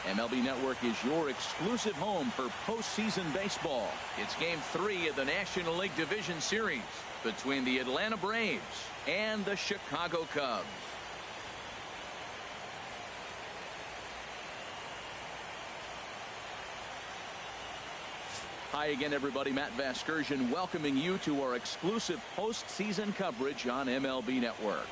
MLB Network is your exclusive home for postseason baseball. It's Game 3 of the National League Division Series between the Atlanta Braves and the Chicago Cubs. Hi again, everybody. Matt Vasgersian welcoming you to our exclusive postseason coverage on MLB Network.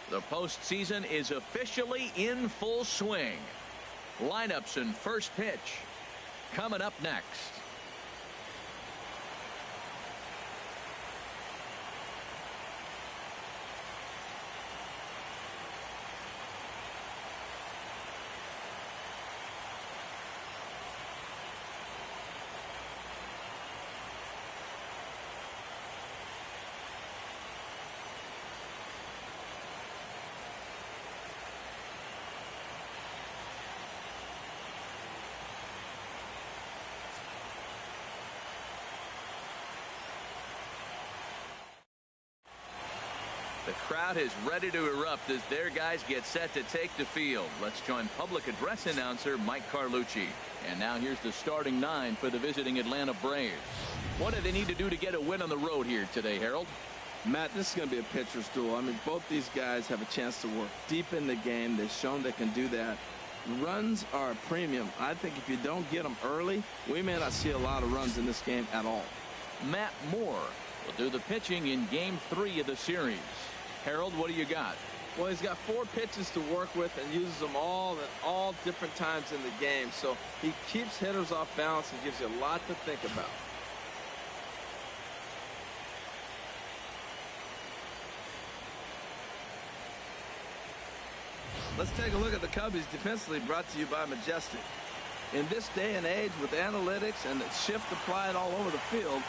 The postseason is officially in full swing. Lineups and first pitch coming up next. The crowd is ready to erupt as their guys get set to take the field. Let's join public address announcer Mike Carlucci. And now here's the starting 9 for the visiting Atlanta Braves. What do they need to do to get a win on the road here today, Harold? Matt, this is going to be a pitcher's duel. I mean, both these guys have a chance to work deep in the game. They've shown they can do that. Runs are a premium. I think if you don't get them early, we may not see a lot of runs in this game at all. Matt Moore will do the pitching in Game 3 of the series. Harold, what do you got? Well, he's got 4 pitches to work with and uses them all at all different times in the game. So he keeps hitters off balance and gives you a lot to think about. Let's take a look at the Cubbies defensively, brought to you by Majestic. In this day and age with analytics and the shift applied all over the field,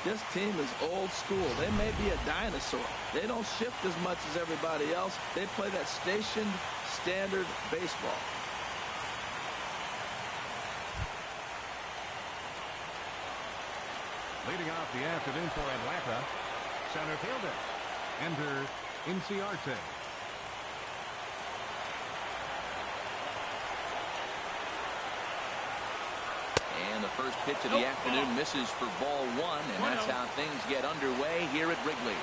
this team is old school. They may be a dinosaur. They don't shift as much as everybody else. They play that stationed, standard baseball. Leading off the afternoon for Atlanta, center fielder, Ender Inciarte. And the first pitch of the afternoon misses for ball 1, and that's how things get underway here at Wrigley.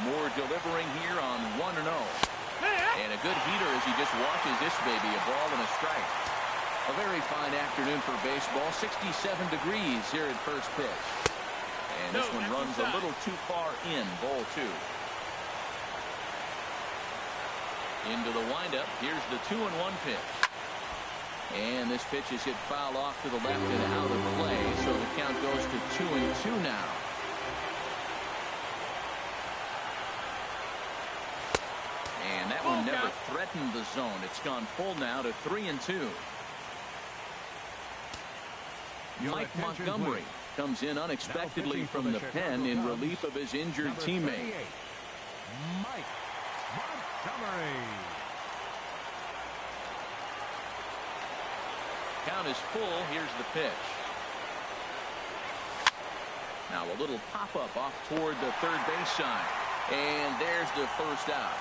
Moore delivering here on 1-0. And a good heater as he just watches this baby, a ball and a strike. A very fine afternoon for baseball. 67 degrees here at first pitch. And this one runs a little too far in, ball 2. Into the windup. Here's the 2-1 pitch. And this pitch is hit foul off to the left and out of play, so the count goes to 2-2 now. And that one never threatened the zone. It's gone full now to 3-2. Mike Montgomery comes in unexpectedly from the pen in relief of his injured teammate. Mike Montgomery. Count is full. Here's the pitch. Now a little pop-up off toward the third base side. And there's the first out.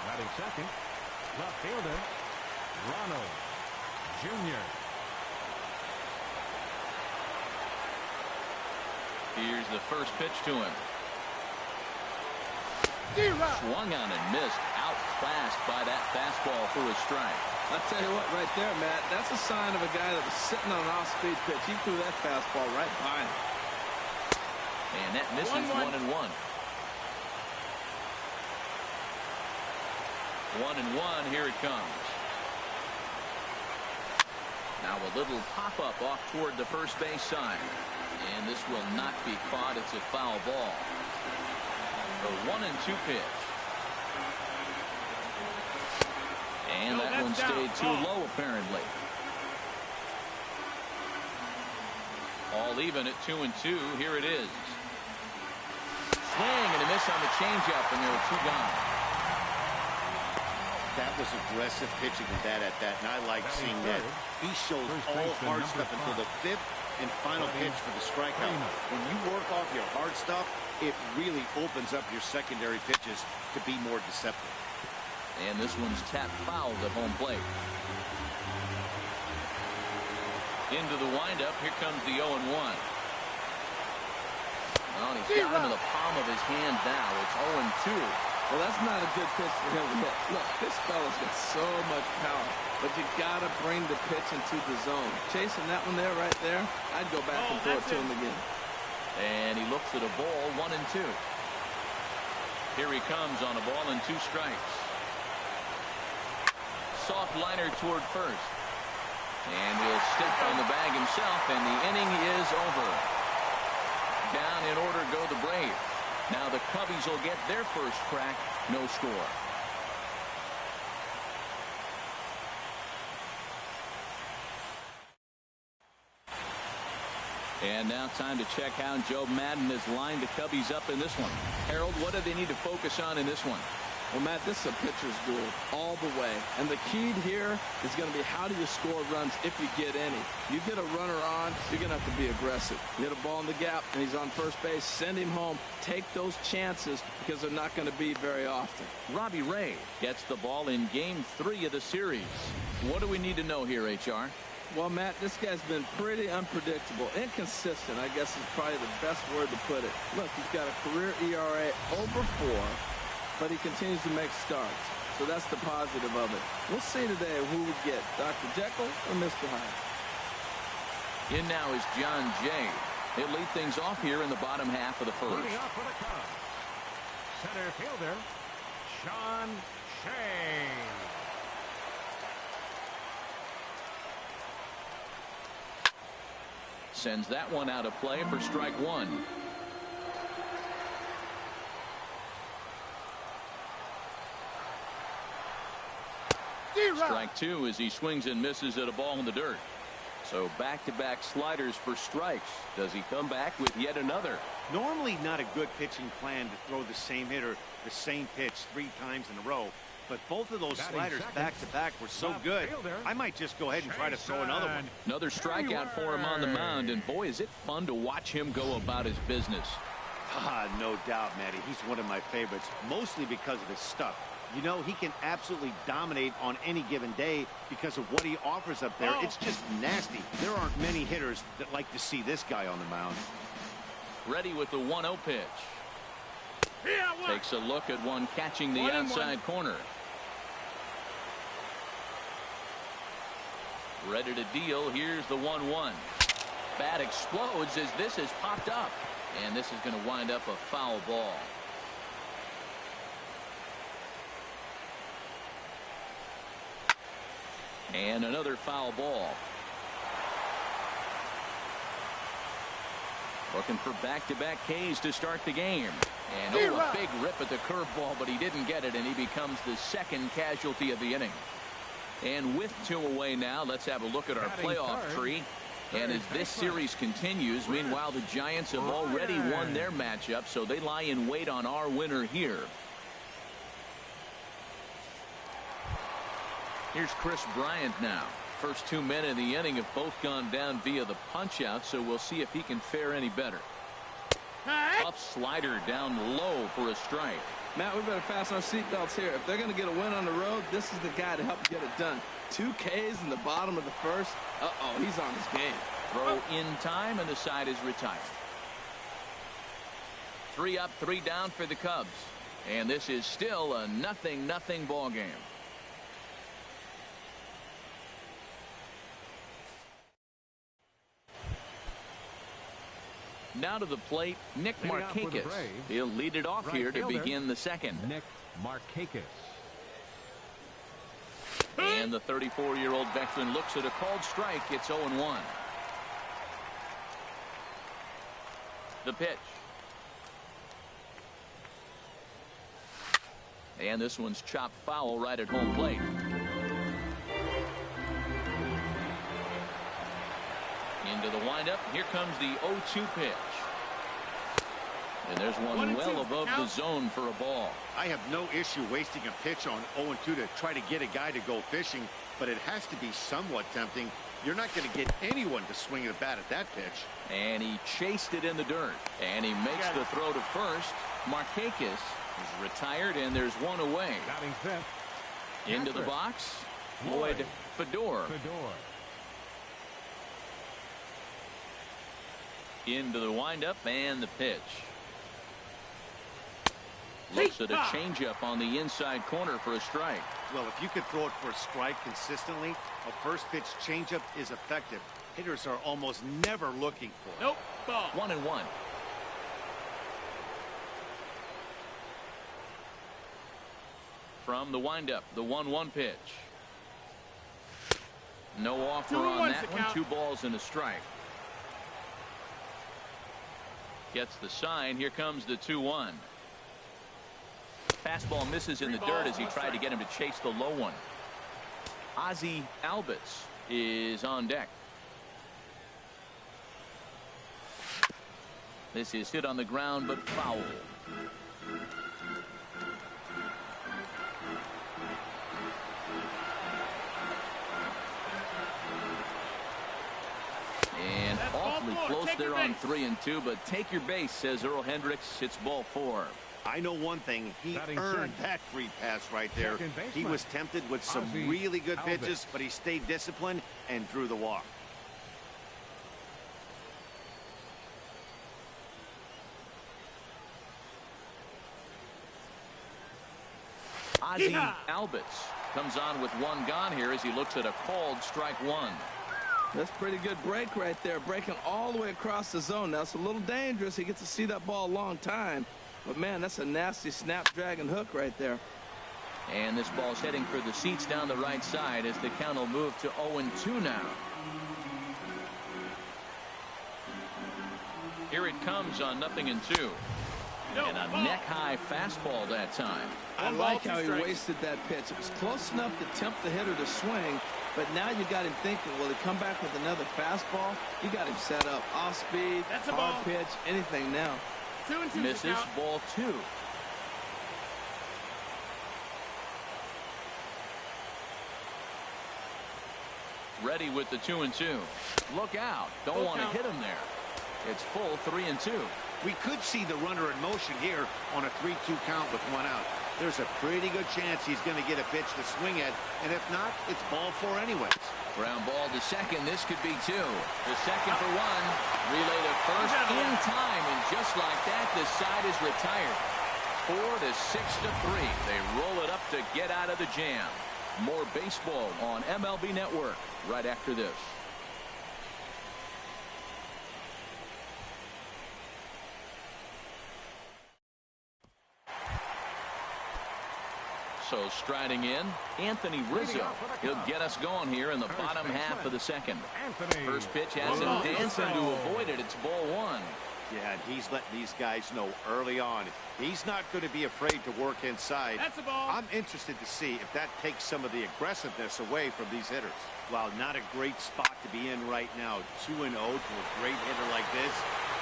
Batting second, left fielder, Ronald Jr. Here's the first pitch to him. Swung on and missed. Outclassed by that fastball for a strike. I'll tell you what, right there, Matt, that's a sign of a guy that was sitting on an off-speed pitch. He threw that fastball right by him. And that misses 1-1. 1-1, here it comes. Now a little pop-up off toward the first base side. And this will not be caught. It's a foul ball. The 1-2 pitch. And that one stayed too low, apparently. All even at 2-2. Here it is. Swing and a miss on the changeup, and there are 2 gone. That was aggressive pitching with that at that, and I like seeing that. He shows all hard stuff until the 5th and final pitch for the strikeout. When you work off your hard stuff, it really opens up your secondary pitches to be more deceptive. And this one's tapped foul at home plate. Into the windup. Here comes the 0-1. Well, he's got him in the palm of his hand now. It's 0-2. Well, that's not a good pitch for him to hit. Look, this fella's got so much power, but you got to bring the pitch into the zone. Chasing that one there, right there, I'd go back and throw it to him again. And he looks at a ball, 1-2. Here he comes on a ball and 2 strikes. Soft liner toward first. And he'll stick on the bag himself, and the inning is over. Down in order go the Braves. Now the Cubbies will get their first crack, no score. And now time to check how Joe Madden has lined the Cubbies up in this one. Harold, what do they need to focus on in this one? Well, Matt, this is a pitcher's duel all the way. And the key here is going to be how do you score runs if you get any. You get a runner on, you're going to have to be aggressive. You hit a ball in the gap, and he's on first base. Send him home. Take those chances because they're not going to be very often. Robbie Ray gets the ball in Game 3 of the series. What do we need to know here, HR? Well, Matt, this guy's been pretty unpredictable. Inconsistent, I guess, is probably the best word to put it. Look, he's got a career ERA over 4. But he continues to make starts. So that's the positive of it. We'll see today who we get, Dr. Jekyll or Mr. Hyde. In now is John Jay. He'll lead things off here in the bottom half of the first. Leading off for the Cubs, center fielder, Sean Shea. Sends that one out of play for strike 1. Strike 2 as he swings and misses at a ball in the dirt. So back-to-back sliders for strikes. Does he come back with yet another? Normally not a good pitching plan to throw the same hitter the same pitch 3 times in a row. But both of those sliders back-to-back were so good, I might just go ahead and try to throw another one. Another strikeout for him on the mound. And boy, is it fun to watch him go about his business. No doubt, Matty. He's one of my favorites, mostly because of his stuff. You know, he can absolutely dominate on any given day because of what he offers up there. It's just nasty. There aren't many hitters that like to see this guy on the mound. Ready with the 1-0 pitch. Takes a look at one catching the outside corner. Ready to deal. Here's the 1-1. Bat explodes as this has popped up. And this is going to wind up a foul ball. And another foul ball. Looking for back-to-back Ks to start the game. And a big rip at the curveball, but he didn't get it, and he becomes the second casualty of the inning. And with 2 away now, let's have a look at our playoff tree. And as this series continues, meanwhile, the Giants have already won their matchup, so they lie in wait on our winner here. Here's Chris Bryant now. First 2 men in the inning have both gone down via the punch-out, so we'll see if he can fare any better. Tough slider down low for a strike. Matt, we better fasten our seatbelts here. If they're going to get a win on the road, this is the guy to help get it done. 2 Ks in the bottom of the first. He's on his game. Throw in time, and the side is retired. 3 up, 3 down for the Cubs. And this is still a 0-0 ball game. Now to the plate, Nick Markakis. He'll lead it off here to begin the second. Nick Markakis. And the 34-year-old veteran looks at a called strike. It's 0-1. The pitch. And this one's chopped foul right at home plate. Into the windup. Here comes the 0-2 pitch. And there's one well above the zone for a ball. I have no issue wasting a pitch on 0-2 to try to get a guy to go fishing, but it has to be somewhat tempting. You're not going to get anyone to swing a bat at that pitch. And he chased it in the dirt. And he makes the throw to first. Markakis is retired, and there's one away. Batting fifth. Into the box, Floyd Fedor. Into the windup and the pitch. Looks at a changeup on the inside corner for a strike. Well, if you could throw it for a strike consistently, a first pitch changeup is effective. Hitters are almost never looking for it. Nope. Ball. 1-1. From the windup, the 1-1 pitch. No offer on that one. 2 balls and a strike. Gets the sign. Here comes the 2-1. Fastball misses in the dirt as he tried to get him to chase the low one. Ozzie Albies is on deck. This is hit on the ground but foul. And awfully close there on 3-2, but take your base, says Earl Hendricks. It's ball 4. I know one thing. He earned that free pass right there. He was tempted with some really good pitches, but he stayed disciplined and drew the walk. Ozzie Albies comes on with 1 gone here as he looks at a called strike 1. That's pretty good break right there, breaking all the way across the zone. Now it's a little dangerous. He gets to see that ball a long time, but man, that's a nasty snapdragon hook right there. And this ball's heading for the seats down the right side as the count will move to 0-2 now. Here it comes on 0-2. And a neck-high fastball that time. I like how he wasted that pitch. It was close enough to tempt the hitter to swing, but now you got him thinking, will he come back with another fastball? You got him set up. Off speed, hard pitch, anything now. 2-2 misses, ball 2. Ready with the 2-2. Look out. Don't want to hit him there. It's full 3-2. We could see the runner in motion here on a 3-2 count with 1 out. There's a pretty good chance he's going to get a pitch to swing at, and if not, it's ball 4 anyways. Ground ball to second. This could be 2. The second for 1. Relay to first in time, and just like that, the side is retired. 4-6-3. They roll it up to get out of the jam. More baseball on MLB Network right after this. So striding in, Anthony Rizzo. He'll get us going here in the bottom half of the second. First pitch has him dancing to avoid it. It's ball 1. Yeah, and he's letting these guys know early on he's not going to be afraid to work inside. That's a ball. I'm interested to see if that takes some of the aggressiveness away from these hitters. Well, not a great spot to be in right now. 2-0 to a great hitter like this.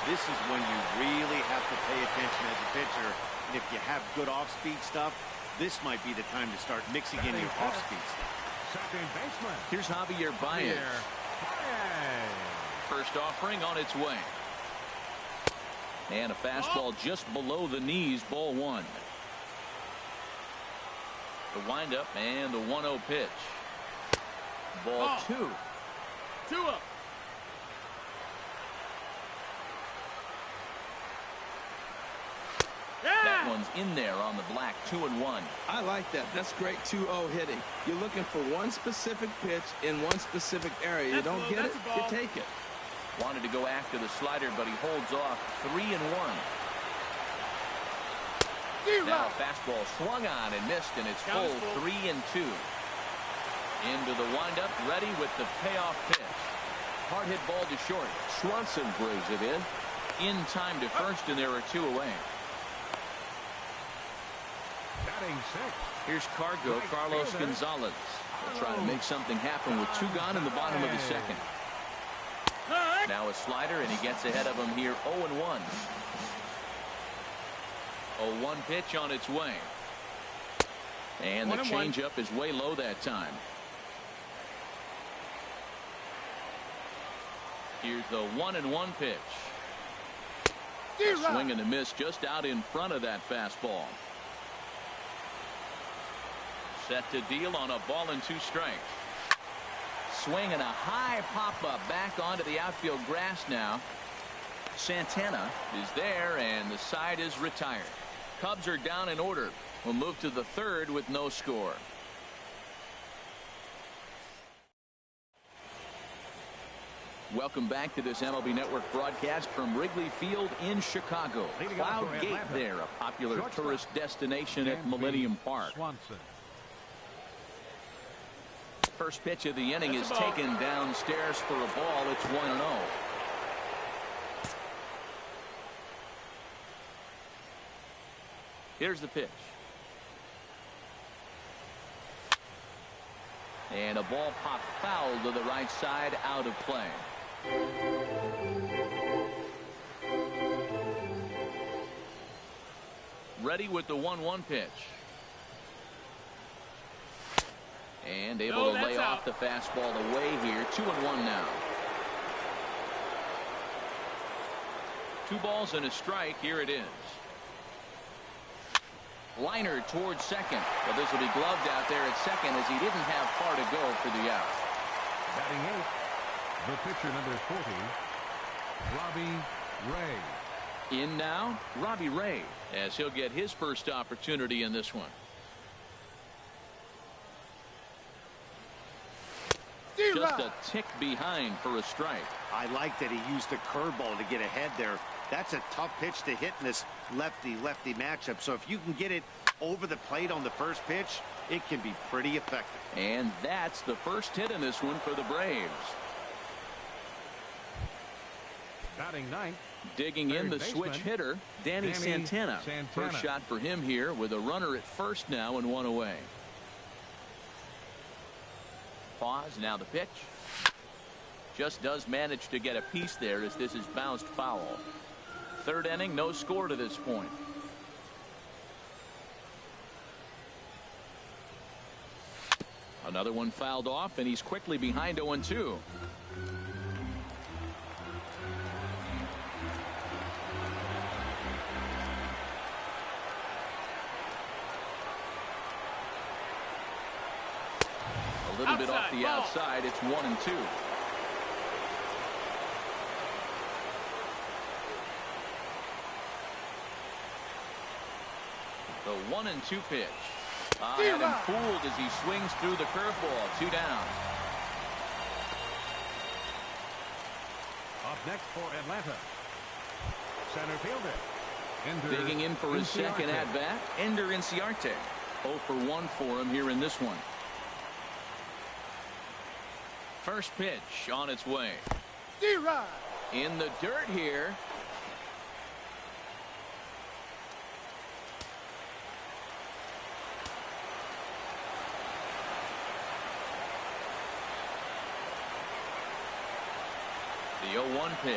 This is when you really have to pay attention as a pitcher. And if you have good off-speed stuff, this might be the time to start mixing in your off-speed stuff. Second baseman. Here's Javier Baez. First offering on its way. And a fastball just below the knees, ball 1. The windup and the 1-0 pitch. Ball 2. 2-up. That one's in there on the black. 2-1. I like that. That's great 2-0 hitting. You're looking for one specific pitch in one specific area. You don't get it, you take it. Wanted to go after the slider, but he holds off. 3-1. Now a fastball swung on and missed, and it's full. 3-2. Into the windup, ready with the payoff pitch. Hard hit ball to short. Swanson brings it in time to first, and there are 2 away. Batting 6. Here's Carlos Gonzalez. They'll try to make something happen with 2 gone in the bottom of the second. Now a slider, and he gets ahead of him here. 0-1. 0-1 pitch on its way. And the changeup is way low that time. Here's the 1-1 pitch. A swing and a miss just out in front of that fastball. Set to deal on a ball and 2 strikes. Swing and a high pop-up back onto the outfield grass now. Santana is there, and the side is retired. Cubs are down in order. We'll move to the 3rd with no score. Welcome back to this MLB Network broadcast from Wrigley Field in Chicago. Cloud Gate there, a popular tourist destination at Millennium Park. First pitch of the inning is taken downstairs for a ball. It's 1-0. Here's the pitch. And a ball popped foul to the right side, out of play. Ready with the 1-1 pitch. And able to lay off the fastball away here. 2-1 now. 2 balls and a strike. Here it is. Liner towards second. Well, this will be gloved out there at second as he didn't have far to go for the out. Batting 8th, the pitcher number 40, Robbie Ray. In now, Robbie Ray, as he'll get his first opportunity in this one. Just a tick behind for a strike. I like that he used the curveball to get ahead there. That's a tough pitch to hit in this lefty-lefty matchup. So if you can get it over the plate on the first pitch, it can be pretty effective. And that's the first hit in this one for the Braves. Batting 9th. Digging in the switch hitter, Danny Santana. First shot for him here with a runner at first now and 1 away. Pause, now the pitch. Just does manage to get a piece there as this is bounced foul. 3rd inning, no score to this point. Another one fouled off, and he's quickly behind 0-2. A little bit off the outside. It's 1-2. The 1-2 pitch. Had him fooled as he swings through the curveball. 2 down. Up next for Atlanta, center fielder. Digging in for his second at bat, Ender Inciarte. 0 for 1 for him here in this one. First pitch on its way. In the dirt here. The 0-1 pitch.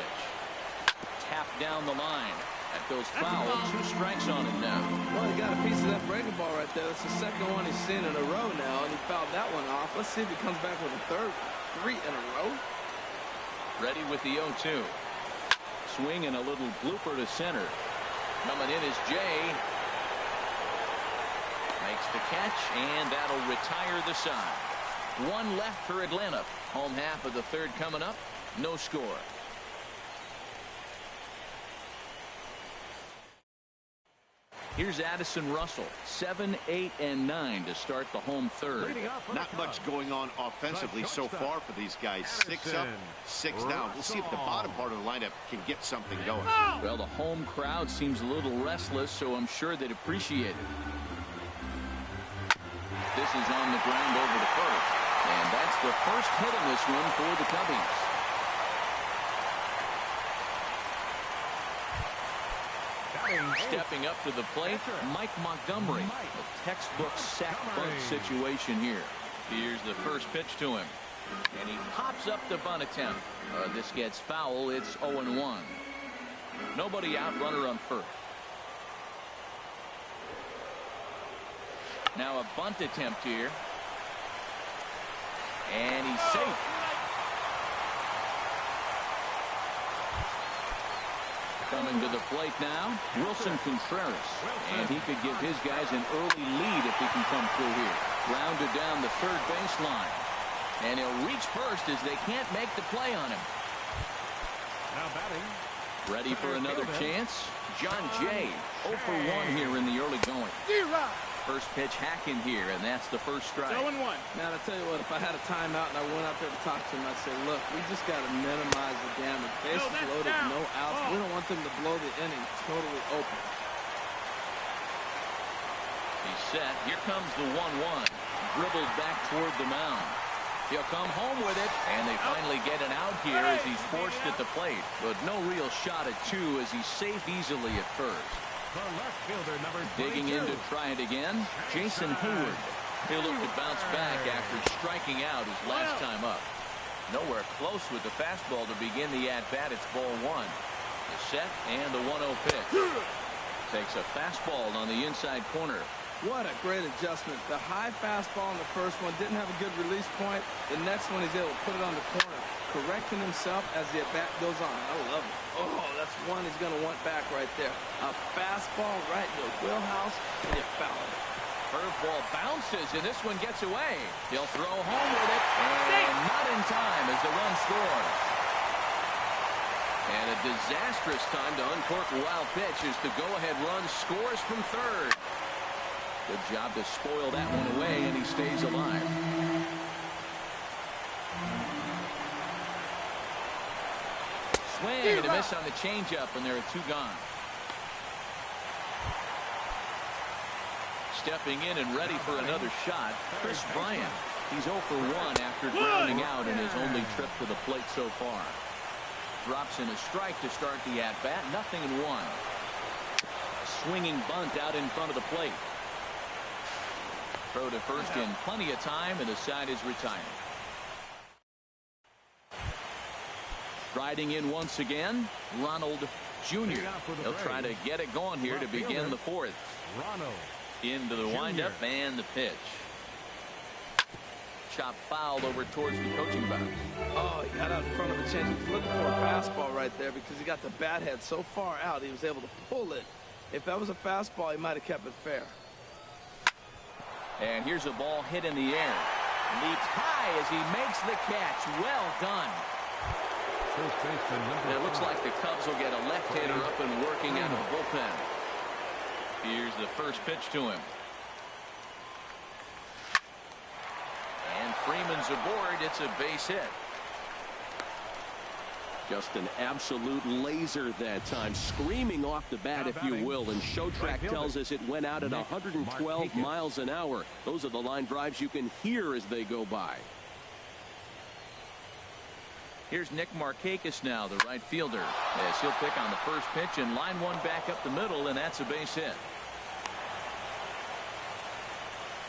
Tapped down the line. That goes foul. 2 strikes on it now. Well, he got a piece of that breaking ball right there. That's the second one he's seen in a row now, and he fouled that one off. Let's see if he comes back with a 3 in a row. Ready with the 0-2. Swing and a little blooper to center. Coming in is Jay. Makes the catch, and that'll retire the side. 1 left for Atlanta. Home half of the 3rd coming up. No score. Here's Addison Russell, 7, 8, and 9 to start the home 3rd. Not much going on offensively so far for these guys. 6 up, 6 down. We'll see if the bottom part of the lineup can get something going. Well, the home crowd seems a little restless, so I'm sure they'd appreciate it. This is on the ground over to first, and that's the first hit in this one for the Cubbies. Stepping up to the plate, Mike Montgomery. A textbook sack bunt situation here. Here's the first pitch to him. And he pops up the bunt attempt. This gets foul. It's 0-1. Nobody out, runner on first. Now a bunt attempt here. And he's safe. Coming to the plate now, Wilson Contreras. And he could give his guys an early lead if he can come through here. Grounded down the third baseline. And he'll reach first as they can't make the play on him. Now batting. Ready for another chance. John Jay, 0 for 1 here in the early going. First pitch hacking here, and that's the first strike. 0-1. Now, I'll tell you what, if I had a timeout and I went out there to talk to him, I'd say, look, we just got to minimize the damage. Bases loaded, no outs. We don't want them to blow the inning totally open. He's set. Here comes the 1-1. Dribbled back toward the mound. He'll come home with it, and they finally get an out here as he's forced at the plate. But no real shot at two as he's safe easily at first. The left fielder, number 22. Digging in to try it again, Jason Hayward. He'll look to bounce back after striking out his last time up. Nowhere close with the fastball to begin the at-bat. It's ball one. The set and the 1-0 pitch. Takes a fastball on the inside corner. What a great adjustment. The high fastball in the first one didn't have a good release point. The next one he's able to put it on the corner, correcting himself as the at-bat goes on. I love it. Oh, that's one he's going to want back right there. A fastball right in the wheelhouse, and you foul it. Curveball bounces, and this one gets away. He'll throw home with it, and not in time as the run scores. And a disastrous time to uncork a wild pitch as the go-ahead run scores from third. Good job to spoil that one away, and he stays alive. Swing and a miss on the changeup, and there are two gone. Stepping in and ready for another shot, Chris Bryant. He's 0 for 1 after grounding out in his only trip to the plate so far. Drops in a strike to start the at-bat. 0-1. A swinging bunt out in front of the plate. Throw to first in plenty of time, and the side is retired. Striding in once again, Ronald Jr. He'll try to get it going here to begin the fourth. Into the windup and the pitch. Chop foul over towards the coaching box. Oh, he got out in front of the change. He was looking for a fastball right there because he got the bat head so far out he was able to pull it. If that was a fastball, he might have kept it fair. And here's a ball hit in the air. Leaps high as he makes the catch. Well done. And it looks like the Cubs will get a left-hander up and working out of the bullpen. Here's the first pitch to him. And Freeman's aboard. It's a base hit. Just an absolute laser that time, screaming off the bat, if you will. And Showtrack tells us it went out at 112 miles an hour. Those are the line drives you can hear as they go by. Here's Nick Markakis now, the right fielder, as he'll pick on the first pitch and line one back up the middle, and that's a base hit.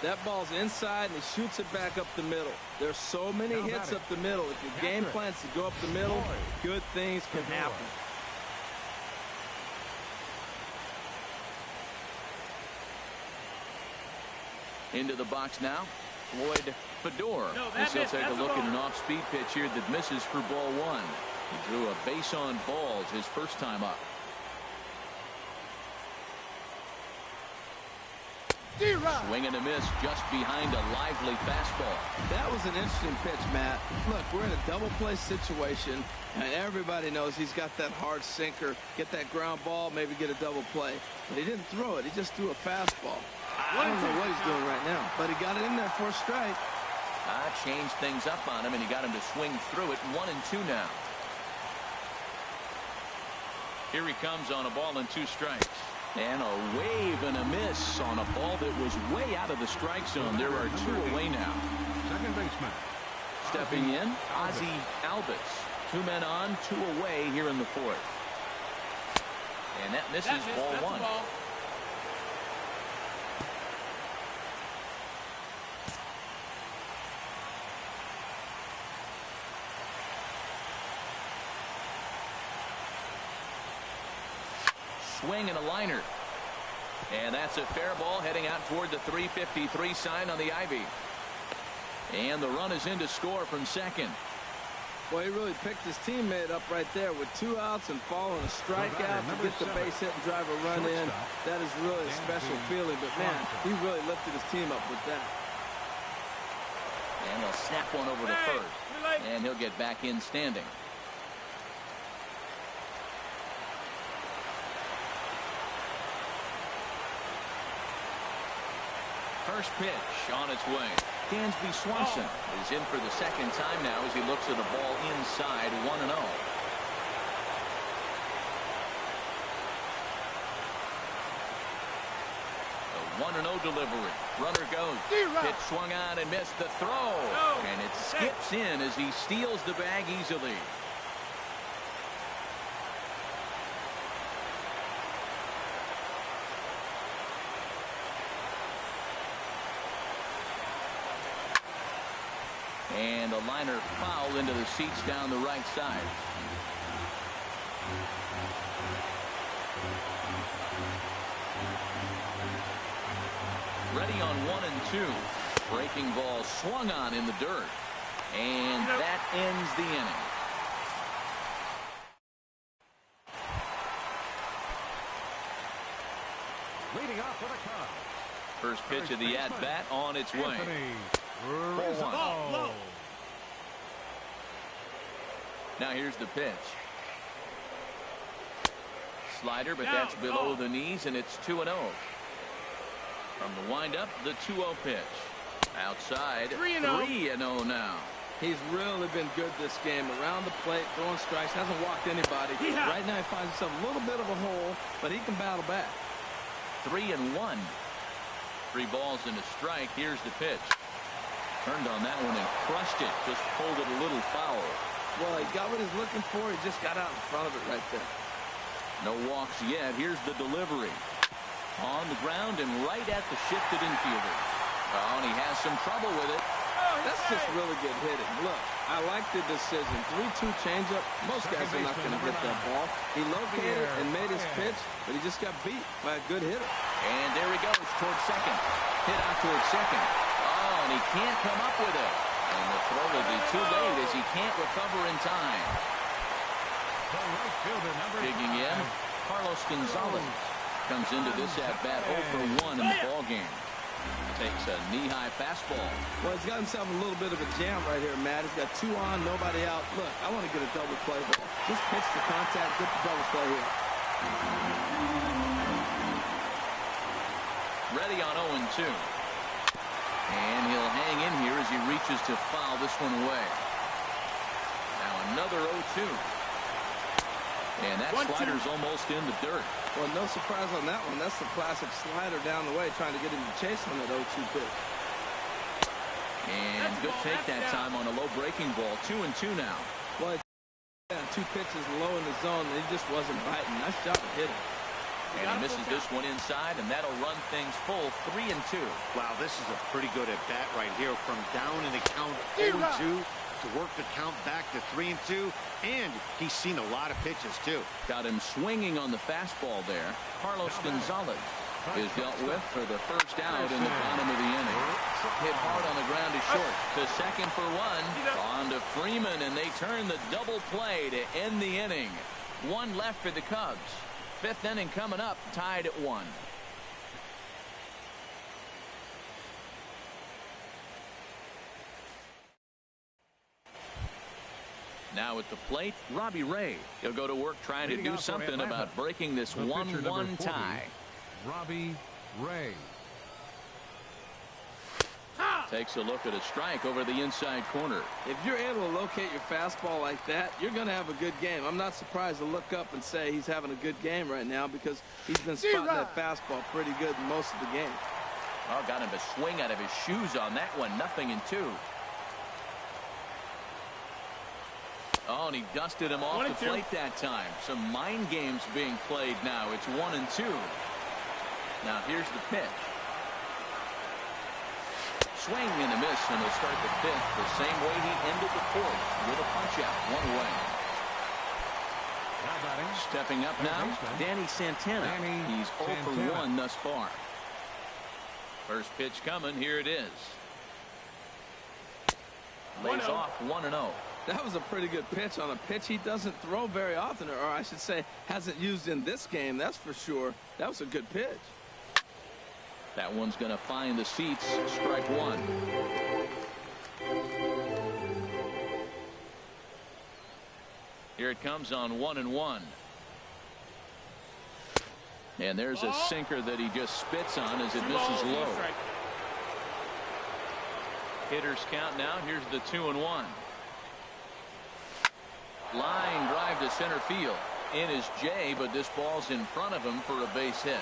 That ball's inside, and he shoots it back up the middle. There's so many hits up the middle. If your game plan's to go up the middle, good things can happen. Into the box now, Floyd Fedor. As he'll take a look at an off-speed pitch here that misses for ball one. He drew a base on balls his first time up. Swing and a miss just behind a lively fastball. That was an interesting pitch, Matt. Look, we're in a double play situation, and everybody knows he's got that hard sinker. Get that ground ball, maybe get a double play. But he didn't throw it. He just threw a fastball. I don't know what he's doing right now, but he got it in there for a strike. Changed things up on him, and he got him to swing through it. 1-2 now. Here he comes on a ball and 2 strikes. And a wave and a miss on a ball that was way out of the strike zone. There are 2 away now. Second baseman. Stepping in, Ozzie Albies. 2 men on, 2 away here in the fourth. And that misses ball one. Swing and a liner. And that's a fair ball heading out toward the 353 sign on the ivy. And the run is in to score from second. Well, he really picked his teammate up right there with 2 outs and following a strikeout to get the base hit and drive a run in. That is really a special feeling. But, man, he really lifted his team up with that. And they'll snap one over to first. And he'll get back in standing. First pitch on its way. Dansby Swanson is in for the second time now as he looks at a ball inside 1-0. A 1-0 delivery. Runner goes. Pitch swung on and missed the throw. And it skips in as he steals the bag easily. And a liner foul into the seats down the right side. Ready on 1-2. Breaking ball swung on in the dirt. And that ends the inning. Leading off with a Cub. First pitch of the at-bat on its way. Ball 1. Now here's the pitch. Slider, but that's below the knees, and it's 2-0. From the windup, the 2-0 pitch. Outside, 3-0 now. He's really been good this game. Around the plate, throwing strikes, hasn't walked anybody. Right now he finds himself a little bit of a hole, but he can battle back. 3-1. 3 balls and a strike. Here's the pitch. Turned on that one and crushed it. Just pulled it a little foul. Well, he got what he's looking for. He just got out in front of it right there. No walks yet. Here's the delivery. On the ground and right at the shifted infielder. Oh, and he has some trouble with it. That's just really good hitting. Look, I like the decision. 3-2 changeup. Most guys are not going to get that ball. He located and made his pitch, but he just got beat by a good hitter. And there he goes towards second. Hit out towards second. Oh, and he can't come up with it. And the throw will be too late as he can't recover in time. Digging in, Carlos Gonzalez comes into this at-bat 0 for 1 in the ballgame. Takes a knee-high fastball. Well, he's got himself a little bit of a jam right here, Matt. He's got 2 on, nobody out. Look, I want to get a double play ball. Just pitch the contact, get the double play here. Ready on 0-2. And he'll hang in here as he reaches to foul this one away. Now another 0-2. And that slider's almost in the dirt. Well, no surprise on that one. That's the classic slider down the way, trying to get him to chase on that 0-2 pitch. And good take that time on a low breaking ball. 2-2 now. Well, 2 pitches low in the zone, and he just wasn't biting. Nice job of hitting. And he misses this one inside, and that'll run things full 3-2. Wow, this is a pretty good at-bat right here. From down in the count 0-2 to work the count back to 3-2, and he's seen a lot of pitches too. Got him swinging on the fastball there. Carlos Gonzalez is dealt with for the first out in the bottom of the inning. Hit hard on the ground to short. To second for 1. On to Freeman, and they turn the double play to end the inning. 1 left for the Cubs. 5th inning coming up, tied at 1. Now at the plate, Robbie Ray. He'll go to work trying to do something about breaking this 1-1 tie. Robbie Ray. Takes a look at a strike over the inside corner. If you're able to locate your fastball like that, you're going to have a good game. I'm not surprised to look up and say he's having a good game right now because he's been spotting that fastball pretty good most of the game. Oh, got him to swing out of his shoes on that one. 0-2. Oh, and he dusted him off the plate that time. Some mind games being played now. It's 1-2. Now here's the pitch. Swing and a miss, and he'll start the 5th the same way he ended the 4th with a punch out 1 away. Stepping up now, Danny Santana. He's 0 for 1 thus far. First pitch coming. Here it is. Lays off 1-0. That was a pretty good pitch on a pitch he doesn't throw very often, or I should say hasn't used in this game, that's for sure. That was a good pitch. That one's going to find the seats. Strike one. Here it comes on 1-1. And there's a sinker that he just spits on as it misses low. Hitters count now. Here's the 2-1. Line drive to center field. In is Jay, but this ball's in front of him for a base hit.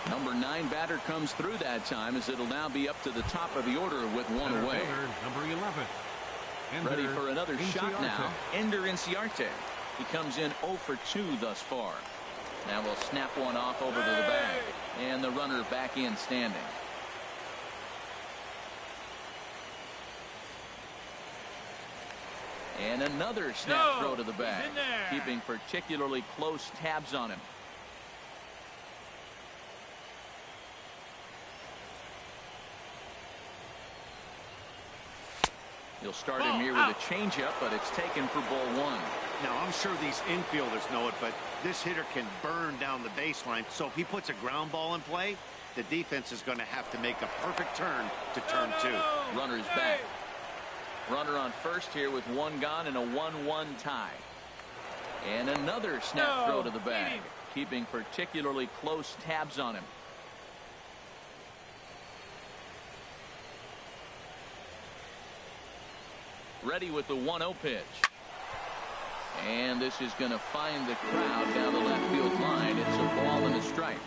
Number 9 batter comes through that time, as it'll now be up to the top of the order with one away. Number 11. Ready for another shot now. Ender Inciarte. He comes in 0 for 2 thus far. Now we'll snap one off over to the bag. And the runner back in standing. And another snap throw to the bag. Keeping particularly close tabs on him. He'll start him here with a changeup, but it's taken for ball 1. Now, I'm sure these infielders know it, but this hitter can burn down the baseline. So if he puts a ground ball in play, the defense is going to have to make a perfect turn to turn 2. Runner's back. Runner on first here with 1 gone and a 1-1 tie. And another snap throw to the bag. Keeping particularly close tabs on him. Ready with the 1-0 pitch. And this is going to find the crowd down the left field line. It's a ball and a strike.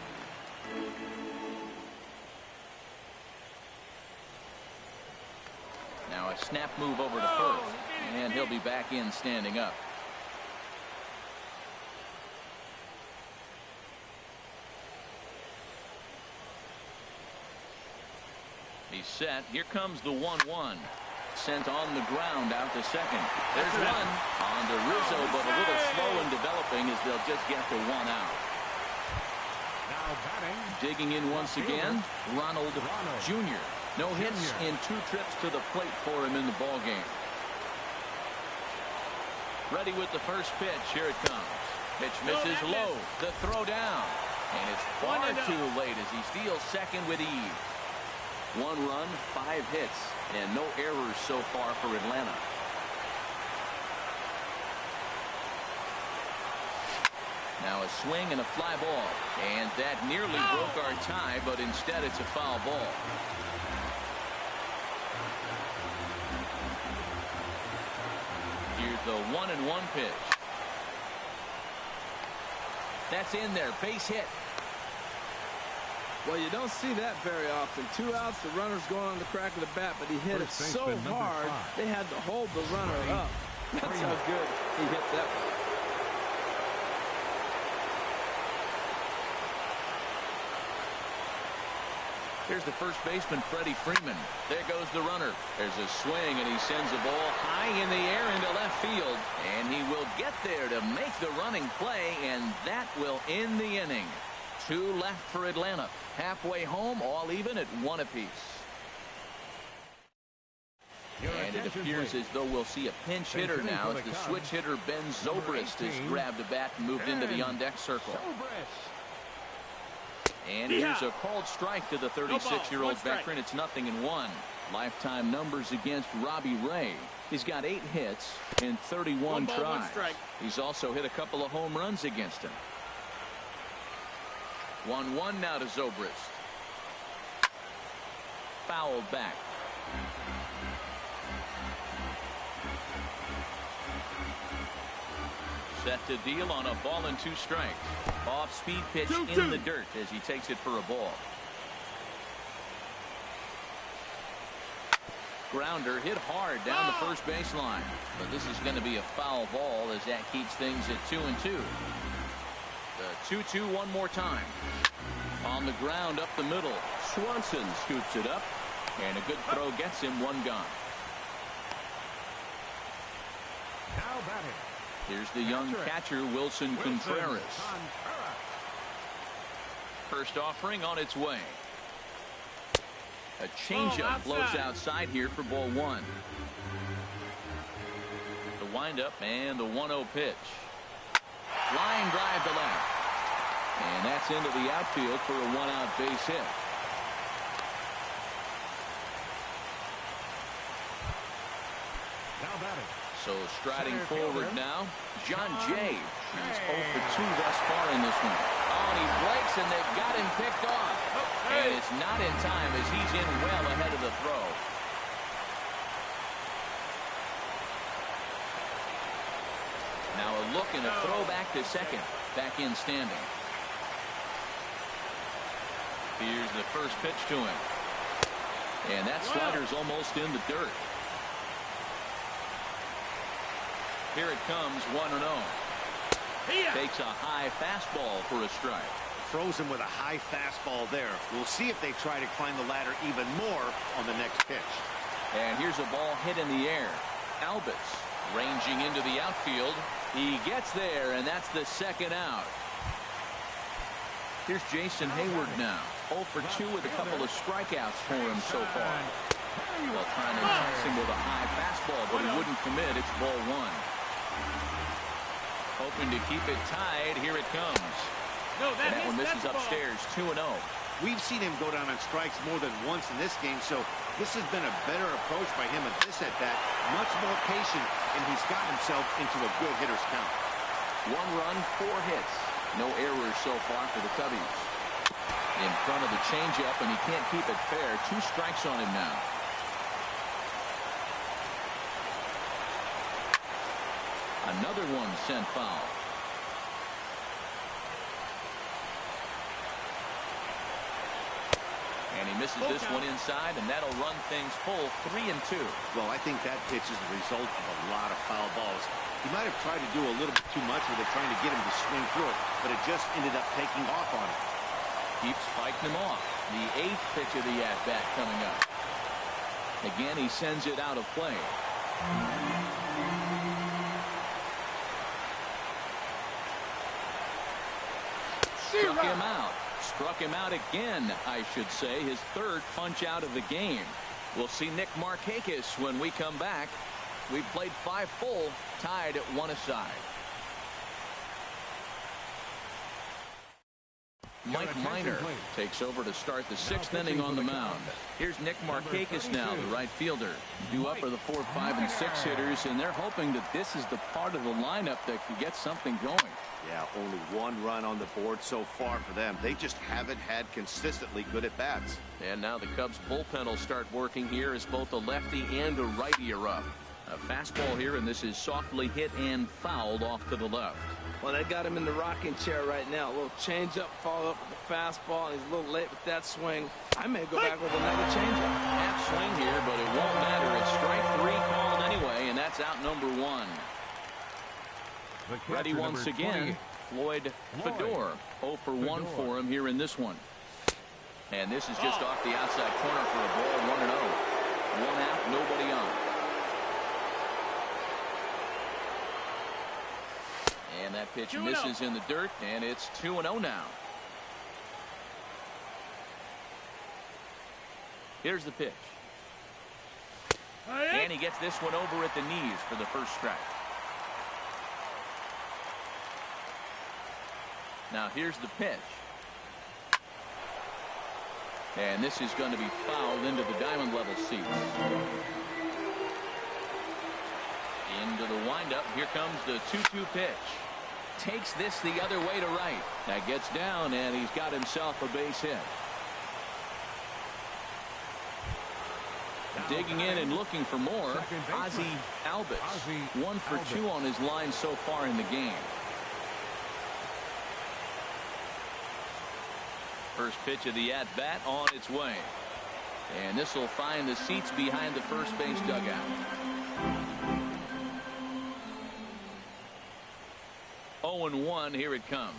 Now a snap move over to first. And he'll be back in standing up. He's set. Here comes the 1-1. Sent on the ground out to second. There's one on to Rizzo, but a little slow in developing as they'll just get to 1 out. Now batting. Digging in once again, Ronald Jr. No hits in 2 trips to the plate for him in the ball game. Ready with the first pitch. Here it comes. Pitch misses low. The throw down. And it's far too late as he steals second with ease. 1 run, 5 hits, and no errors so far for Atlanta. Now a swing and a fly ball. And that nearly broke our tie, but instead it's a foul ball. Here's the 1-1 pitch. That's in there. Base hit. Well, you don't see that very often. 2 outs, the runner's going on the crack of the bat, but he hit it so hard they had to hold the runner up. That's how good he hit that one. Here's the first baseman, Freddie Freeman. There goes the runner. There's a swing, and he sends the ball high in the air into left field. And he will get there to make the running play, and that will end the inning. 2 left for Atlanta. Halfway home, all even at 1 apiece. And it appears as though we'll see a pinch hitter now as the switch hitter Ben Zobrist has grabbed a bat and moved into the on-deck circle. And here's a called strike to the 36-year-old veteran. It's 0-1. Lifetime numbers against Robbie Ray. He's got 8 hits in 31 tries. He's also hit a couple of home runs against him. 1-1 now to Zobrist. Fouled back. Set to deal on a ball and 2 strikes. Off-speed pitch in the dirt as he takes it for a ball. Grounder hit hard down the first baseline. But this is going to be a foul ball as that keeps things at 2-2. The 2-2 one more time. On the ground up the middle. Swanson scoops it up. And a good throw gets him 1 gone. Now batting. Here's the young catcher, Wilson Contreras. First offering on its way. A changeup blows outside here for ball one. The windup and the 1-0 pitch. Line drive to left. And that's into the outfield for a one-out base hit. Now batting. So striding forward now, John Jay. He's 0 for 2 thus far in this one. Oh, and he breaks, and they've got him picked off. And it's not in time as he's in well ahead of the throw. Now a look and a throw back to second. Back in standing. Here's the first pitch to him. And that slider's almost in the dirt. Here it comes, 1-0. Takes a high fastball for a strike. Throws him with a high fastball there. We'll see if they try to climb the ladder even more on the next pitch. And here's a ball hit in the air. Albus ranging into the outfield. He gets there, and that's the second out. Here's Jason Hayward now. 0 for 2 with a couple of strikeouts for him so far. Well, trying to entice him with a high fastball, but he wouldn't commit. It's ball one. Hoping to keep it tied. Here it comes. And that one misses upstairs. 2-0. We've seen him go down on strikes more than once in this game, so this has been a better approach by him at this at-bat. Much more patient, and he's got himself into a good hitter's count. 1 run, 4 hits. No errors so far for the Cubbies. In front of the changeup, and he can't keep it fair. 2 strikes on him now. Another one sent foul. And he misses this one inside, and that'll run things full 3-2. Well, I think that pitch is the result of a lot of foul balls. He might have tried to do a little bit too much with it, trying to get him to swing through it, but it just ended up taking off on him. Keeps fighting him off. The 8th pitch of the at-bat coming up. Again, he sends it out of play. Struck him out. Struck him out again, I should say. His 3rd punch out of the game. We'll see Nick Markakis when we come back. We've played 5 full, tied at 1 aside. Mike Minor takes over to start the 6th inning on the mound. Here's Nick Markakis now, the right fielder. Due up are the 4, 5, and 6 hitters, and they're hoping that this is the part of the lineup that can get something going. Yeah, only 1 run on the board so far for them. They just haven't had consistently good at-bats. And now the Cubs bullpen will start working here as both a lefty and a righty are up. A fastball here, and this is softly hit and fouled off to the left. Well, they got him in the rocking chair right now. A little changeup, follow up with the fastball, and he's a little late with that swing. I may go back with another changeup. Half swing here, but it won't matter. It's strike 3 called anyway, and that's out number 1. Ready once again, Floyd Fedor. 0 for 1 for him here in this one. And this is just off the outside corner for a ball, 1-0. 1 out, nobody on. And that pitch misses in the dirt, and it's 2-0 now. Here's the pitch. And he gets this one over at the knees for the first strike. Now here's the pitch. And this is going to be fouled into the diamond level seats. Into the windup. Here comes the 2-2 pitch. Takes this the other way to right. That gets down, and he's got himself a base hit. Digging in and looking for more, Ozzie Albus. 1 for 2 on his line so far in the game. First pitch of the at-bat on its way. And this will find the seats behind the first base dugout. 0-1, here it comes.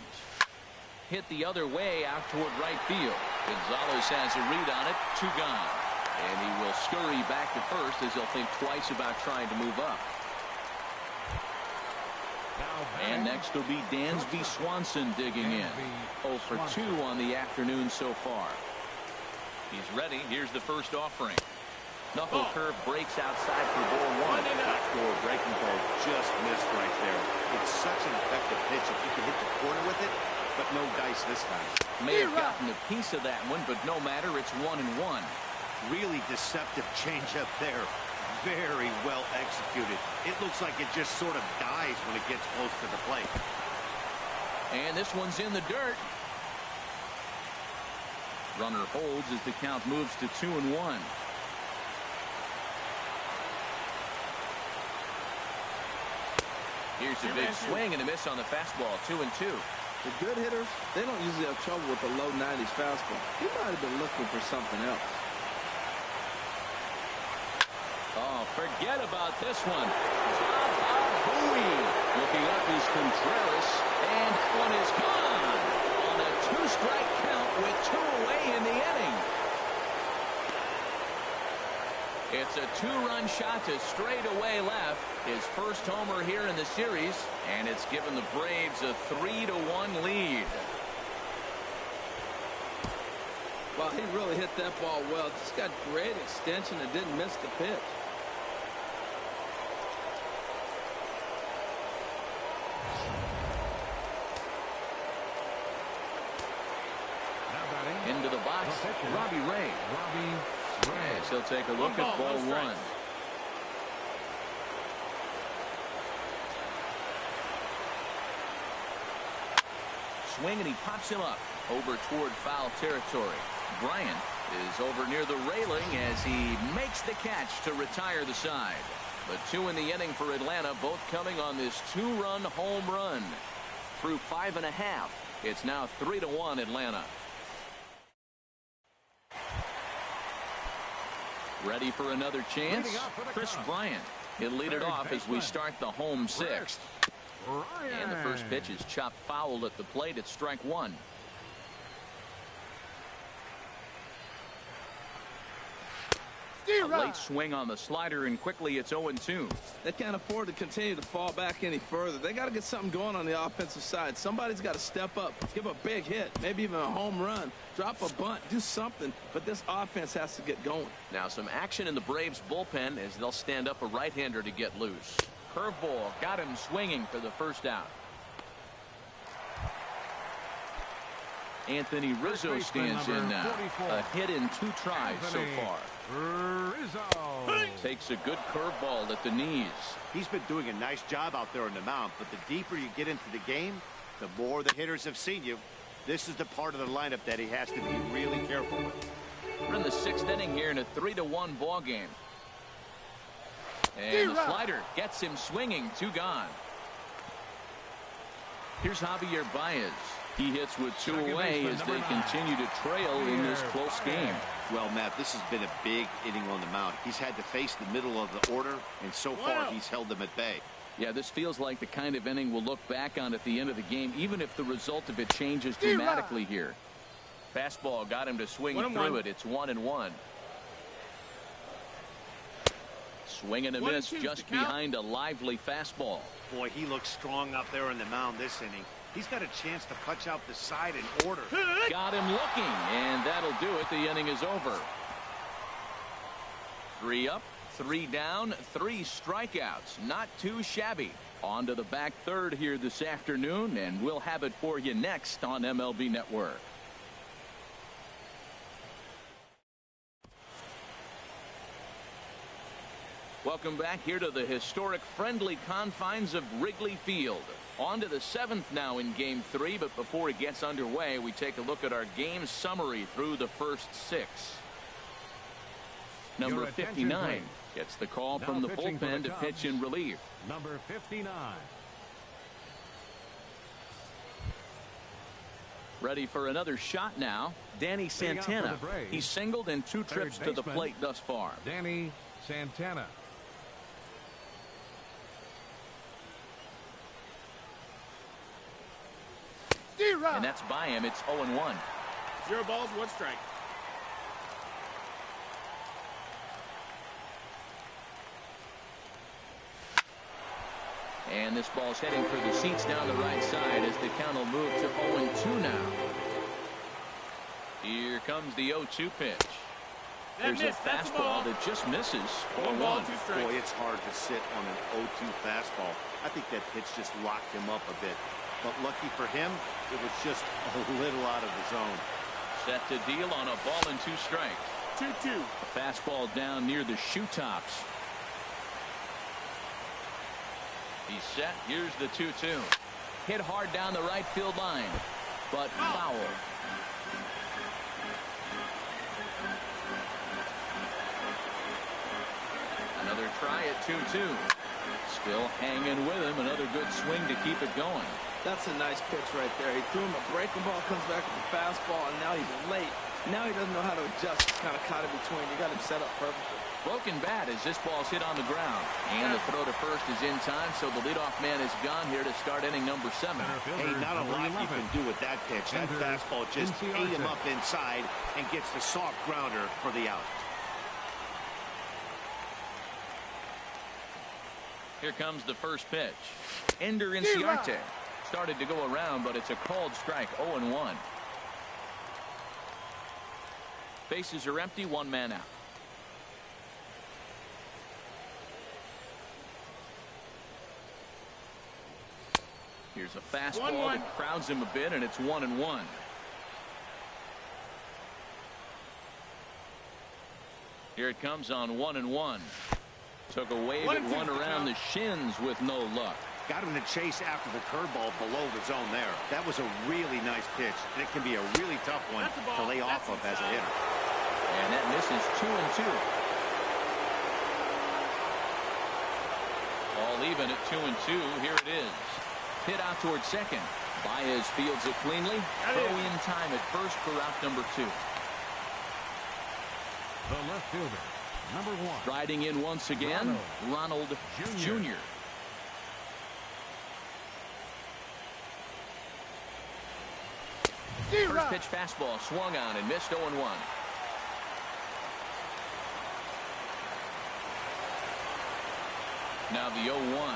Hit the other way out toward right field. Gonzalez has a read on it. 2 gone. And he will scurry back to first as he'll think twice about trying to move up. And next will be Dansby Swanson digging in. 0 for 2 on the afternoon so far. He's ready. Here's the first offering. Knuckle curve breaks outside for ball 1. Backdoor breaking ball just missed right there. It's such an effective pitch if you can hit the corner with it, but no dice this time. May have gotten a piece of that one, but no matter. It's 1-1. Really deceptive changeup there. Very well executed. It looks like it just sort of dies when it gets close to the plate. And this one's in the dirt. Runner holds as the count moves to 2-1. Here's a big swing and a miss on the fastball. 2-2. The good hitters, they don't usually have trouble with the low 90s fastball. He might have been looking for something else. Oh, forget about this one. Looking up is Contreras, and that one is gone on a 2-strike count with 2 away in the inning. It's a 2-run shot to straightaway left. His first homer here in the series, and it's given the Braves a 3-1 lead. Well, he really hit that ball well. Just got great extension and didn't miss the pitch. Into the box, Robbie Ray. Yes, he'll take a look at ball 1. Swing, and he pops him up over toward foul territory. Bryant is over near the railing as he makes the catch to retire the side. But 2 in the inning for Atlanta, both coming on this 2-run home run. Through 5 1/2, it's now 3-1 Atlanta. Ready for another chance? Chris Bryant. He'll lead it off as we start the home 6th. And the first pitch is chopped foul at the plate. It's strike 1. A late swing on the slider, and quickly it's 0-2. They can't afford to continue to fall back any further. They got to get something going on the offensive side. Somebody's got to step up, give a big hit, maybe even a home run, drop a bunt, do something. But this offense has to get going. Now some action in the Braves bullpen as they'll stand up a right-hander to get loose. Curveball got him swinging for the first out. Anthony Rizzo stands in now. A hit in 2 tries so far. Rizzo takes a good curveball at the knees. He's been doing a nice job out there on the mound, but the deeper you get into the game, the more the hitters have seen you. This is the part of the lineup that he has to be really careful with. We're in the 6th inning here in a 3-1 ball game. And the slider gets him swinging. 2 gone. Here's Javier Baez. He hits with 2 away as they continue to trail in this close game. Well, Matt, this has been a big inning on the mound. He's had to face the middle of the order, and so far he's held them at bay. Yeah, this feels like the kind of inning we'll look back on at the end of the game, even if the result of it changes dramatically here. Fastball got him to swing through it. It's 1-1. Swing and a miss just behind a lively fastball. Boy, he looks strong up there on the mound this inning. He's got a chance to punch out the side in order. Got him looking, and that'll do it. The inning is over. 3 up, 3 down, 3 strikeouts. Not too shabby. On to the back third here this afternoon, and we'll have it for you next on MLB Network. Welcome back here to the historic friendly confines of Wrigley Field. On to the 7th now in Game 3, but before it gets underway, we take a look at our game summary through the first 6. Number 59 gets the call from the bullpen to pitch in relief. Number 59. Ready for another shot now, Danny Santana. He's singled in 2 trips to the plate thus far. Danny Santana. And that's by him. It's 0-1. 0 balls, 1 strike. And this ball's heading for the seats down the right side as the count will move to 0-2 now. Here comes the 0-2 pitch. There's a fastball that just misses. 1 ball, 2 strikes. Boy, it's hard to sit on an 0-2 fastball. I think that pitch just locked him up a bit. But lucky for him, it was just a little out of the zone. Set to deal on a ball and 2 strikes. 2-2. A fastball down near the shoe tops. He's set. Here's the 2-2. Hit hard down the right field line, but foul. Another try at 2-2. Still hanging with him. Another good swing to keep it going. That's a nice pitch right there. He threw him a breaking ball, comes back with a fastball, and now he's late. Now he doesn't know how to adjust. He's kind of caught in between. You got him set up perfectly. Broken bat as this ball's hit on the ground. And the throw to first is in time, so the leadoff man is gone here to start inning number 7. Hey, not a lot you can do with that pitch. That fastball just ate him up inside and gets the soft grounder for the out. Here comes the first pitch. Ender Inciarte started to go around, but it's a called strike. 0-1. Bases are empty. 1 man out. Here's a fastball that crowds him a bit, and it's 1-1. Here it comes on 1-1. Took a wave at one around the shins with no luck. Got him to chase after the curveball below the zone there. That was a really nice pitch, and it can be a really tough one to lay off of as a hitter. And that misses 2-2. All even at 2-2. Here it is. Hit out towards second. Baez fields it cleanly. Throw in time at first for out number 2. The left fielder, number 1. Riding in once again, Ronald Jr. First pitch fastball swung on and missed. 0-1. Now the 0-1.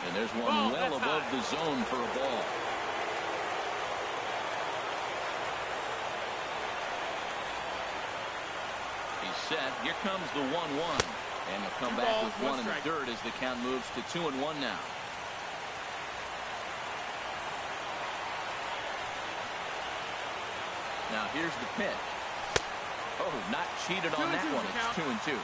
And there's one well above the zone for a ball. He's set. Here comes the 1-1. And he'll come back with 1 in the dirt as the count moves to 2-1 now. Now here's the pitch. Oh, not cheated on that one. It's 2-2.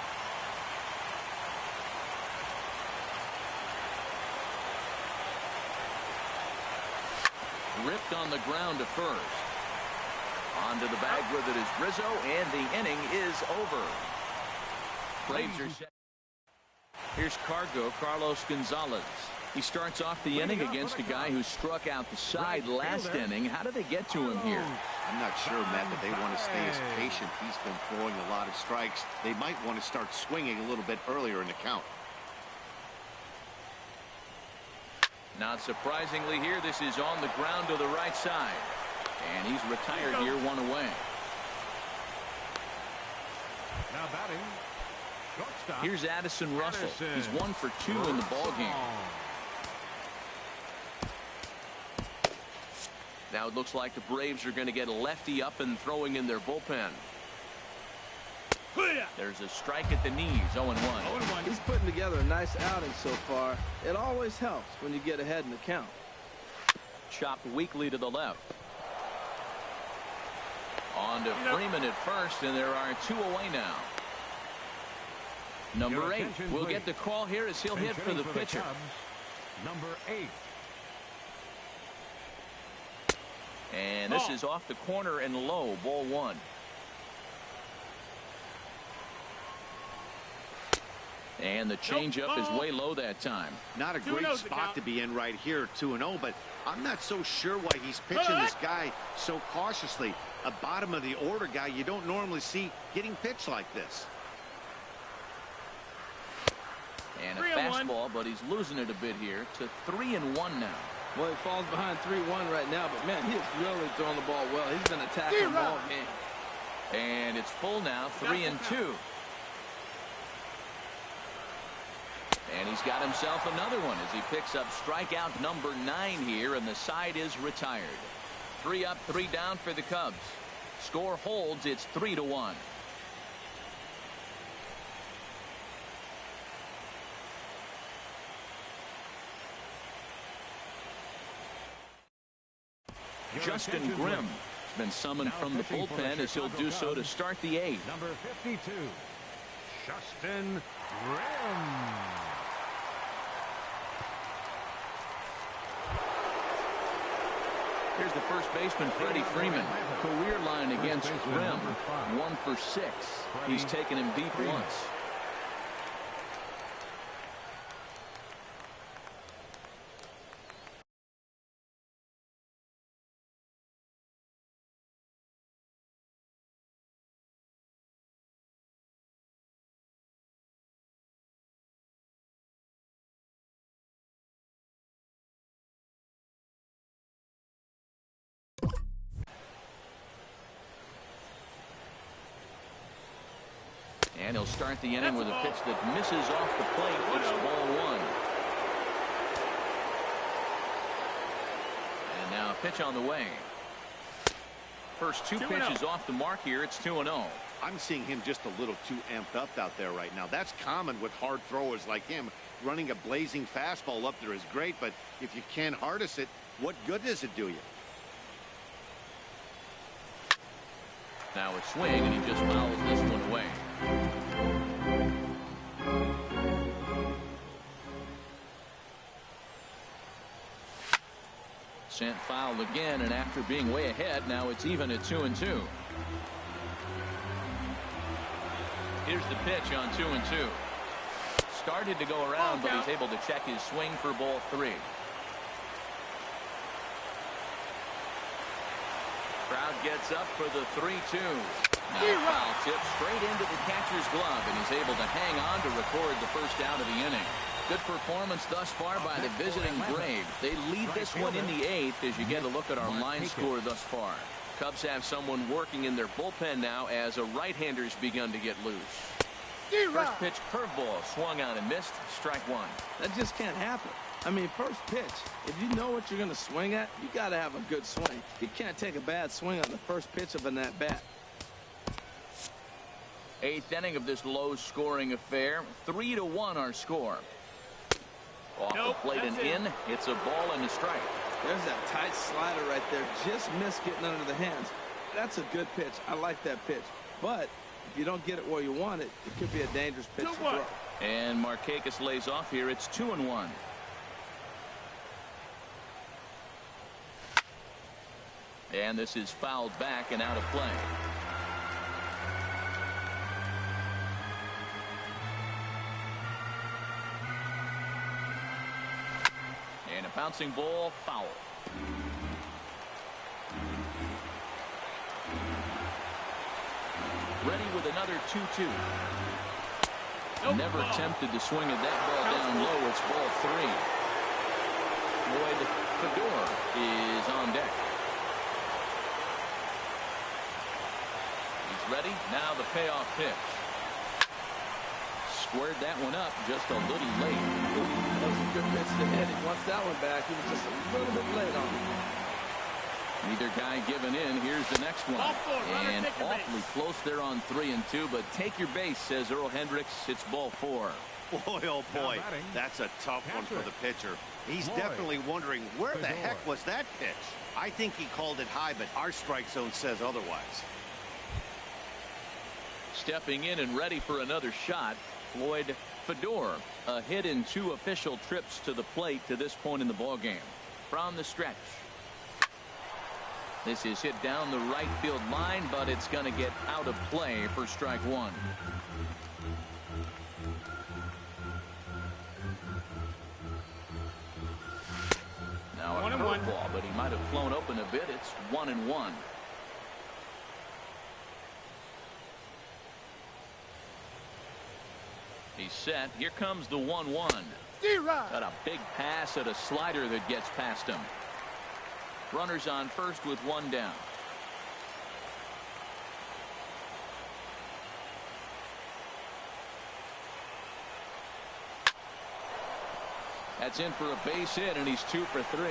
Ripped on the ground to first. Onto the bag with it is Rizzo, and the inning is over. Braves are set. Here's Carlos Gonzalez. He starts off the inning against a guy who struck out the side last inning. How did they get to him here? I'm not sure, Matt, but they want to stay as patient. He's been throwing a lot of strikes. They might want to start swinging a little bit earlier in the count. Not surprisingly here, this is on the ground to the right side. And he's retired here, 1 away. Now batting, shortstop. Here's Addison Russell. He's 1 for 2 in the ballgame. Now it looks like the Braves are going to get a lefty up and throwing in their bullpen. There's a strike at the knees. 0-1. He's putting together a nice outing so far. It always helps when you get ahead in the count. Chopped weakly to the left. On to Freeman at first, and there are 2 away now. Number 8 will get the call here as he'll hit for the pitcher. Number 8. And this is off the corner and low. Ball 1. And the changeup is way low that time. Not a great spot to be in right here, 2-0, but I'm not so sure why he's pitching this guy so cautiously. A bottom of the order guy you don't normally see getting pitched like this. And a fastball, but he's losing it a bit here to 3-1 now. Well, he falls behind 3-1 right now, but man, he is really throwing the ball well. He's been attacking the ball game. And it's full now, 3-2. And he's got himself another one as he picks up strikeout number 9 here, and the side is retired. 3 up, 3 down for the Cubs. Score holds. It's 3-1. Justin Grimm has been summoned from the bullpen as he'll do so to start the 8th. Number 52, Justin Grimm. Here's the first baseman, Freddie Freeman. Career line against Grimm, 1 for 6. He's taken him deep once. And he'll start the inning with a pitch that misses off the plate. It's ball 1. And now a pitch on the way. First 2 pitches off the mark here. It's 2-0. I'm seeing him just a little too amped up out there right now. That's common with hard throwers like him. Running a blazing fastball up there is great, but if you can't harness it, what good does it do you? Now a swing, and he just fouls this one away. Sent foul again, and after being way ahead, now it's even at 2-2. Here's the pitch on 2-2. Started to go around, but he's able to check his swing for ball 3. Crowd gets up for the 3-2. Now a foul tip straight into the catcher's glove, and he's able to hang on to record the first out of the inning. Good performance thus far by the visiting Braves. They lead this one in the 8th as you get a look at our line score thus far. Cubs have someone working in their bullpen now as a right-hander's begun to get loose. First pitch curveball swung on and missed. Strike 1. That just can't happen. I mean, first pitch, if you know what you're going to swing at, you got to have a good swing. You can't take a bad swing on the first pitch of an at-bat. 8th inning of this low-scoring affair. 3-1 our score. Off the plate and in. It's a ball and a strike. There's that tight slider right there. Just missed getting under the hands. That's a good pitch. I like that pitch. But if you don't get it where you want it, it could be a dangerous pitch to throw. And Markakis lays off here. It's 2-1. And this is fouled back and out of play. And a bouncing ball, foul. Ready with another 2-2. Never tempted to swing at that ball down low. It's ball 3. Lloyd Fedor is on deck. He's ready. Now the payoff pitch. Squared that one up just a little late. That was a good pitch to hit. Once that one back, he was just a little bit late on it. Neither guy giving in. Here's the next one. And awfully close there on 3-2, but take your base, says Earl Hendricks. It's ball 4. Boy, oh boy, that's a tough one for the pitcher. He's definitely wondering, where the heck was that pitch? I think he called it high, but our strike zone says otherwise. Stepping in and ready for another shot, Floyd Fedor. A hit in 2 official trips to the plate to this point in the ballgame. From the stretch. This is hit down the right field line, but it's going to get out of play for strike 1. Now a curveball, but he might have flown open a bit. It's 1-1. He's set. Here comes the 1-1. Got a big pass at a slider that gets past him. Runners on first with 1 down. That's in for a base hit, and he's 2 for 3.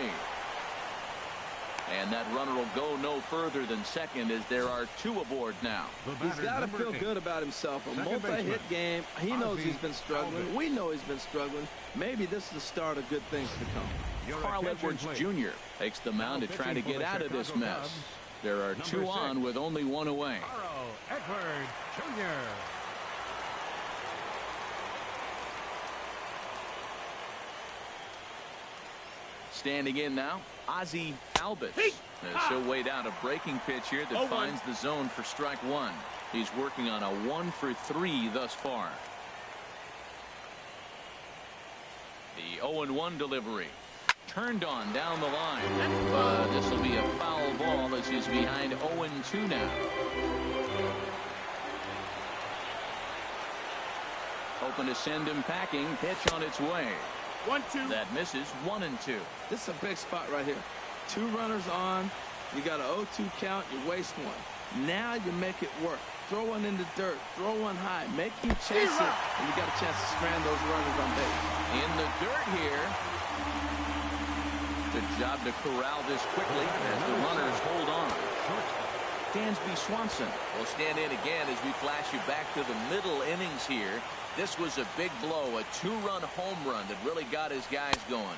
And that runner will go no further than second as there are 2 aboard now. He's got to feel good about himself. A multi-hit game. He knows he's been struggling. We know he's been struggling. Maybe this is the start of good things to come. Carl Edwards Jr. takes the mound to try to get out of this mess. There are 2 on with only 1 away. Carl Edwards Jr. Standing in now, Ozzie Albies. He'll wait out a breaking pitch here that finds the zone for strike 1. He's working on a 1 for 3 thus far. The 0-1 delivery. Turned on down the line. This will be a foul ball as he's behind 0-2 now. Hoping to send him packing. Pitch on its way. 1-2. That misses. 1-2. This is a big spot right here. 2 runners on. You got an 0-2 count. You waste 1. Now you make it work. Throw one in the dirt. Throw one high. Make him chase it. And you got a chance to strand those runners on base. In the dirt here. Good job to corral this quickly as the runners hold on. Dansby Swanson will stand in again as we flash you back to the middle innings here. This was a big blow, a 2-run home run that really got his guys going.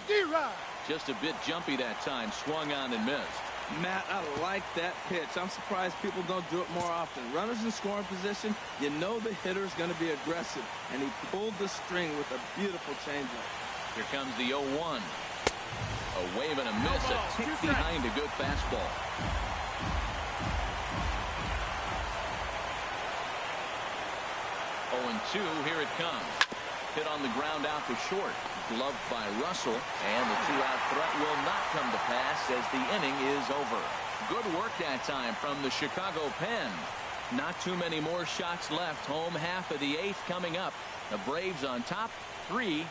Just a bit jumpy that time, swung on and missed. Matt, I like that pitch. I'm surprised people don't do it more often. Runners in scoring position, you know the hitter's going to be aggressive, and he pulled the string with a beautiful changeup. Here comes the 0-1. A wave and a miss, a tick behind a good fastball. 0-2, here it comes. Hit on the ground out to short. Gloved by Russell, and the 2-out threat will not come to pass as the inning is over. Good work that time from the Chicago Pen. Not too many more shots left. Home half of the 8th coming up. The Braves on top, 3-1.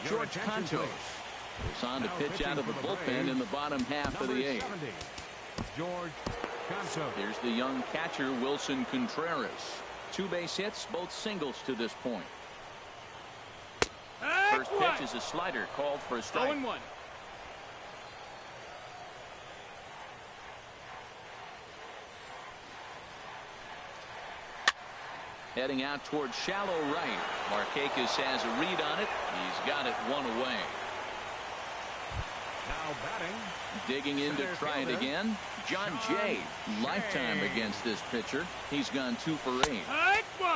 George Cantos is on to pitch out of the bullpen in the bottom half of the 8th. George Cantos. Here's the young catcher, Wilson Contreras. 2 base hits, both singles to this point. First pitch is a slider called for a strike. 0-1. Heading out towards shallow right. Markakis has a read on it. He's got it 1 away. Now batting. Digging in to try it again. John Jay, lifetime against this pitcher. He's gone 2 for 8.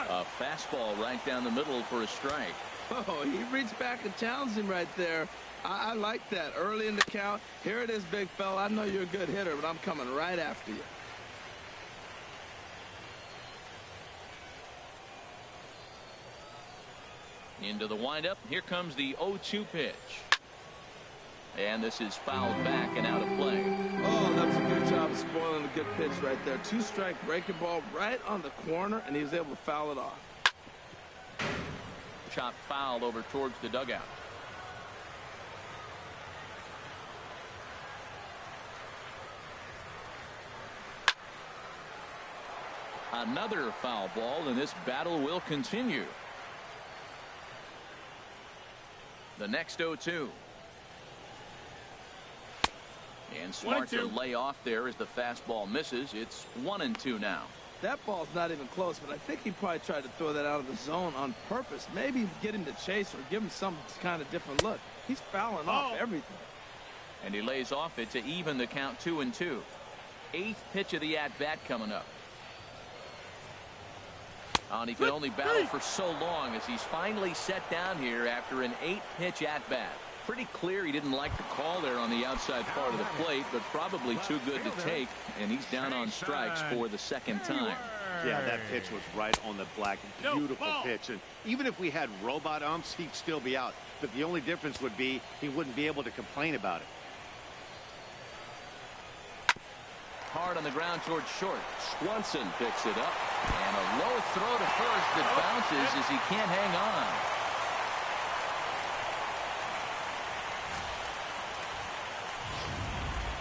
A fastball right down the middle for a strike. Oh, he reached back and challenged him right there. I like that. Early in the count. Here it is, big fella. I know you're a good hitter, but I'm coming right after you. Into the windup. Here comes the 0-2 pitch. And this is fouled back and out of play. Oh, that's a good job of spoiling a good pitch right there. 2-strike breaking ball right on the corner, and he was able to foul it off. Chopped foul over towards the dugout. Another foul ball, and this battle will continue. The next 0-2. And smart to lay off there as the fastball misses. It's 1-2 now. That ball's not even close, but I think he probably tried to throw that out of the zone on purpose. Maybe get him to chase or give him some kind of different look. He's fouling off everything. And he lays off it to even the count 2-2. 8th pitch of the at-bat coming up. And he can only battle for so long as he's finally set down here after an 8-pitch at-bat. Pretty clear he didn't like the call there on the outside part of the plate, but probably too good to take, and he's down on strikes for the 2nd time. Yeah, that pitch was right on the black. Beautiful pitch. And even if we had robot umps, he'd still be out. But the only difference would be he wouldn't be able to complain about it. Hard on the ground towards short. Swanson picks it up. And a low throw to first that bounces as he can't hang on.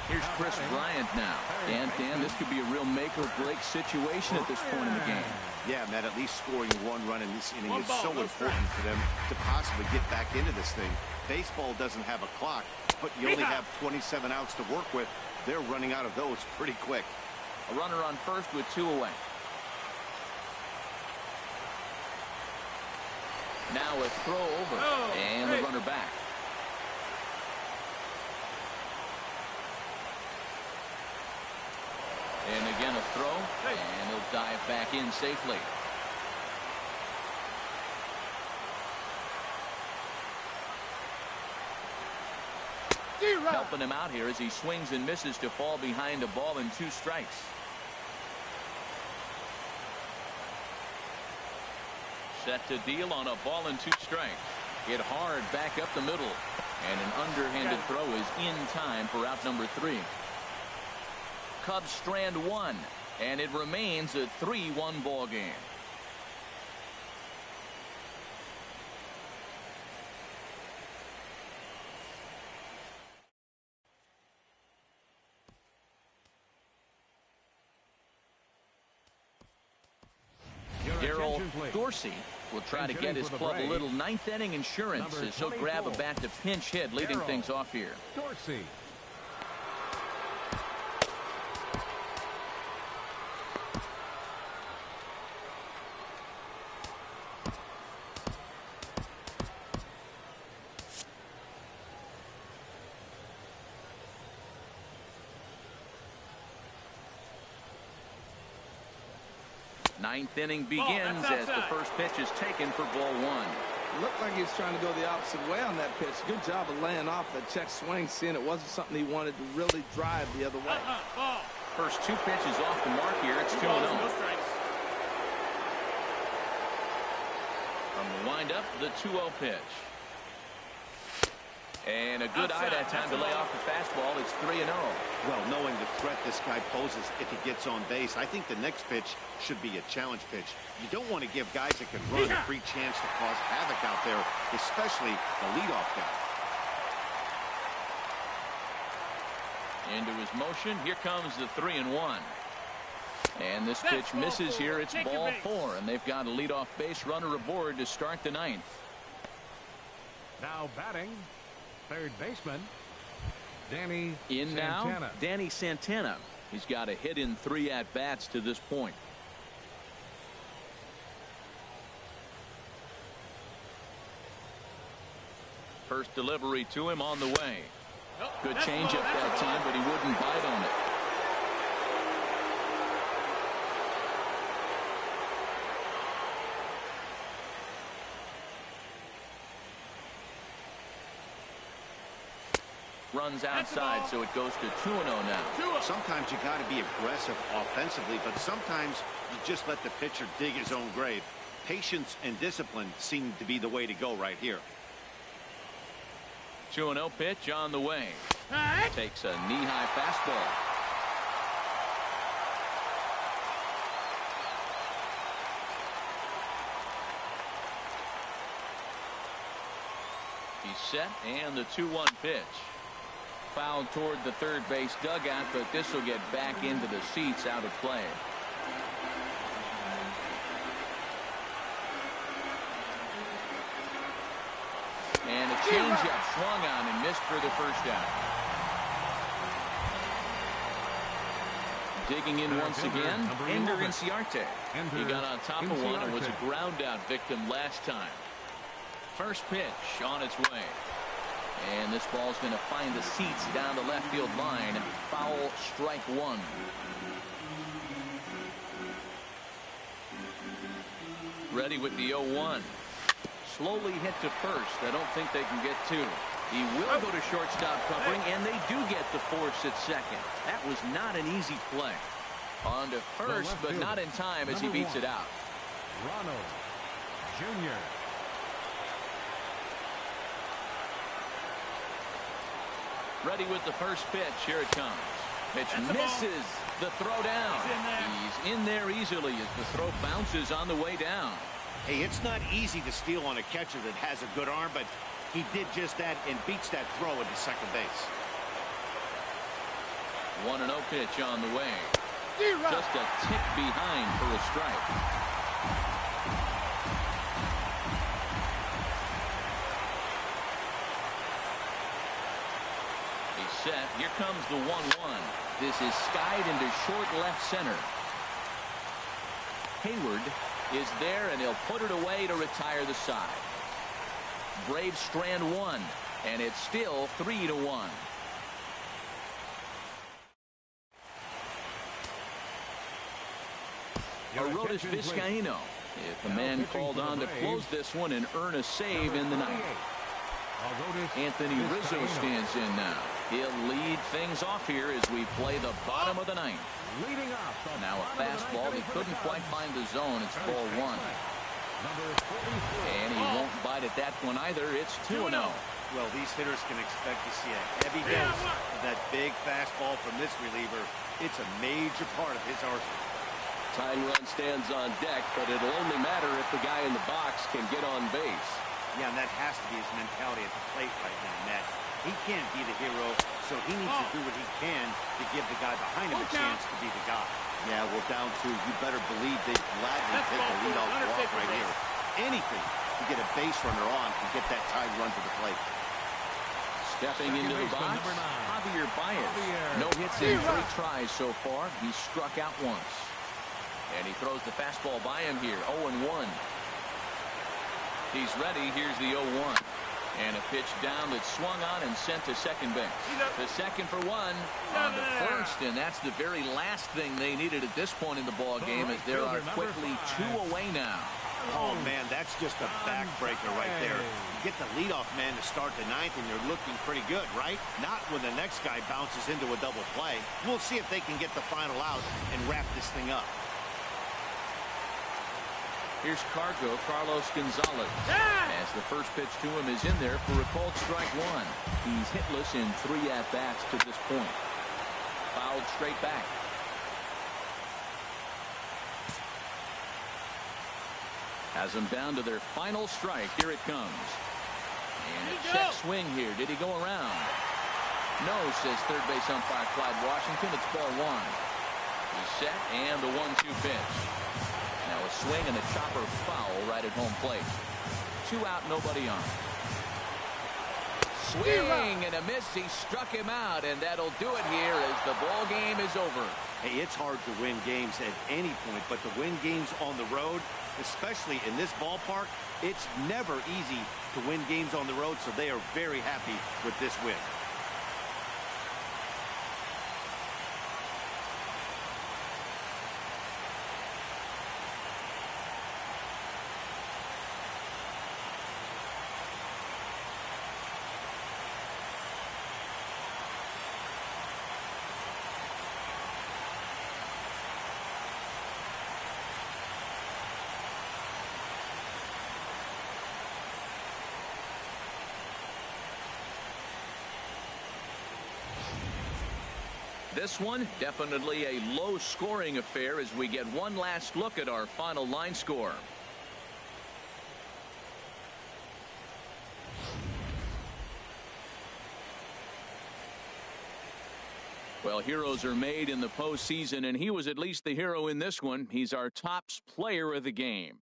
Here's Chris Bryant now. And Dan, this could be a real make-or-break situation at this point in the game. Yeah, Matt, at least scoring one run in this inning is so important for them to possibly get back into this thing. Baseball doesn't have a clock, but you only have 27 outs to work with. They're running out of those pretty quick. A runner on first with 2 away. Now a throw over, and the runner back. And again a throw, and he'll dive back in safely. Helping him out here as he swings and misses to fall behind a ball and 2 strikes. Set to deal on a ball and 2 strikes. Hit hard back up the middle, and an underhanded throw is in time for out number 3. Cubs strand 1, and it remains a 3-1 ball game. Darryl Dorsey will try to get his club a little 9th inning insurance as he'll grab a bat to pinch hit, leading things off here. Dorsey. Ninth inning begins as the first pitch is taken for ball 1. Looked like he was trying to go the opposite way on that pitch. Good job of laying off that check swing, seeing it wasn't something he wanted to really drive the other way. First 2 pitches off the mark here. It's 2-0. From the windup, the 2-0 pitch. And a good eye that time to lay off the fastball. It's 3-0. Well, knowing the threat this guy poses if he gets on base, I think the next pitch should be a challenge pitch. You don't want to give guys that can run a free chance to cause havoc out there, especially the leadoff guy. Into his motion. Here comes the 3-1. And this pitch misses here. It's ball 4, and they've got a leadoff base runner aboard to start the 9th. Now batting, third baseman, Danny in Santana. Now, Danny Santana. He's got a hit in 3 at-bats to this point. First delivery to him on the way. Good changeup that time, but he wouldn't bite on it. Runs outside, so it goes to 2-0 now. Sometimes you got to be aggressive offensively, but sometimes you just let the pitcher dig his own grave. Patience and discipline seem to be the way to go right here. 2-0 pitch on the way. Takes a knee-high fastball. He's set, and the 2-1 pitch. Fouled toward the third base dugout, but this will get back into the seats out of play. And a changeup swung on and missed for the first out. Digging in once again, Ender Inciarte. He got on top of one and was a ground out victim last time. First pitch on its way. And this ball's going to find the seats down the left field line. Foul, strike 1. Ready with the 0-1. Slowly hit to first. I don't think they can get 2. He will go to shortstop covering, and they do get the force at second. That was not an easy play. On to first, but not in time as he beats it out. Ronald Jr. Ready with the first pitch. Here it comes. Pitch misses. The throw down. He's in there easily as the throw bounces on the way down. Hey, it's not easy to steal on a catcher that has a good arm, but he did just that and beats that throw into second base. 1-0 pitch on the way. Just a tick behind for a strike. He's set. Here comes the 1-1. This is skied into short left center. Hayward is there, and he'll put it away to retire the side. Braves strand one, and it's still 3-1. Arodys Vizcaíno, if the man called on to close this one and earn a save in the ninth. Anthony Rizzo stands in now. He'll lead things off here as we play the bottom of the ninth. Now a fastball. He couldn't quite find the zone. It's ball one. And he won't bite at that one either. It's 2-0. Well, these hitters can expect to see a heavy dose of that big fastball from this reliever. It's a major part of his arsenal. Tying run stands on deck, but it'll only matter if the guy in the box can get on base. Yeah, and that has to be his mentality at the plate right now, Matt. He can't be the hero, so he needs to do what he can to give the guy behind him a chance to be the guy. Yeah, well, down two, you better believe they'd gladly take the leadoff walk right here. Anything to get a base runner on to get that tied run to the plate. Stepping into the box, Javier Baez. No hits in 3 tries so far. He's struck out once. And he throws the fastball by him here. 0-1. He's ready. Here's the 0-1. And a pitch down that's swung on and sent to second base. The second for one on the first, and that's the very last thing they needed at this point in the ball game, as there are quickly 2 away now. Oh, man, that's just a backbreaker right there. You get the leadoff man to start the ninth, and you're looking pretty good, right? Not when the next guy bounces into a double play. We'll see if they can get the final out and wrap this thing up. Here's Carlos Gonzalez. As the first pitch to him is in there for a called strike one. He's hitless in 3 at-bats to this point. Fouled straight back. Has them down to their final strike. Here it comes. And a check swing here. Did he go around? No, says third base umpire Clyde Washington. It's ball one. He's set, and the 1-2 pitch. Now a swing and a chopper foul right at home plate. 2 out, nobody on. Swing and a miss. He struck him out, and that'll do it here as the ball game is over. Hey, it's hard to win games at any point, but to win games on the road, especially in this ballpark, it's never easy to win games on the road, so they are very happy with this win. This one, definitely a low-scoring affair as we get one last look at our final line score. Well, heroes are made in the postseason, and he was at least the hero in this one. He's our top player of the game.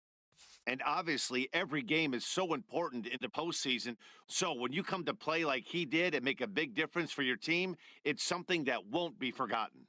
And obviously, every game is so important in the postseason. So when you come to play like he did and make a big difference for your team, it's something that won't be forgotten.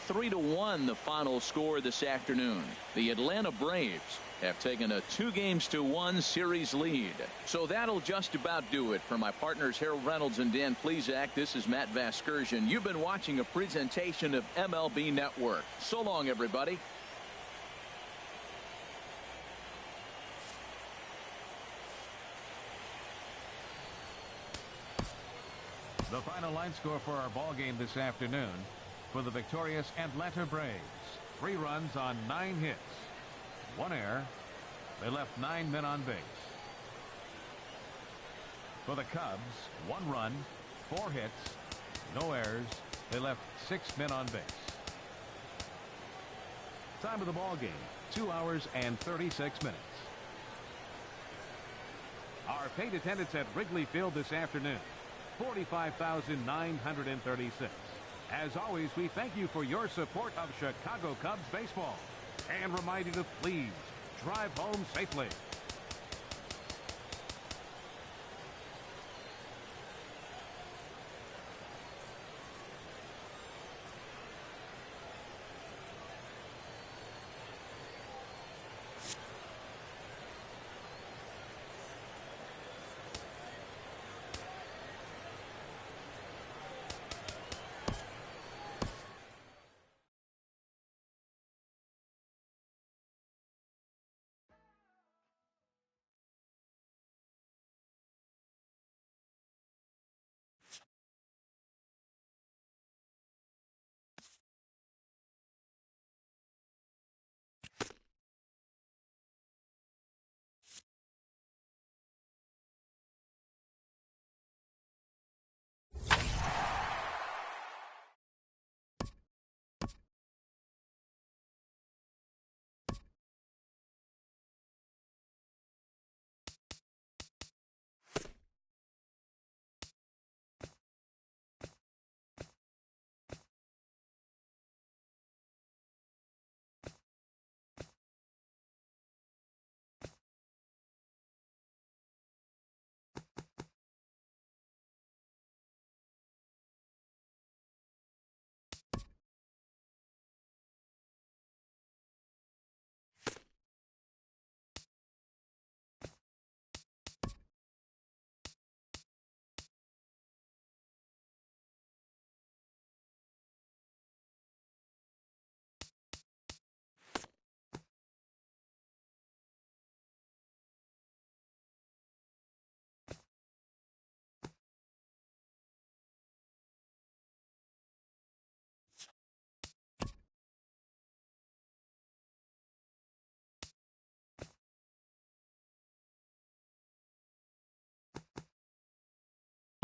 Three to 1 the final score this afternoon. The Atlanta Braves have taken a 2-1 series lead. So that'll just about do it. For my partners Harold Reynolds and Dan Plesac, this is Matt Vasgersian. You've been watching a presentation of MLB Network. So long, everybody. The final line score for our ball game this afternoon. For the victorious Atlanta Braves, 3 runs on 9 hits, 1 error. They left 9 men on base. For the Cubs, 1 run, 4 hits, no errors, They left 6 men on base. Time of the ball game, 2 hours and 36 minutes. Our paid attendance at Wrigley Field this afternoon, 45,936. As always, we thank you for your support of Chicago Cubs baseball and remind you to please drive home safely.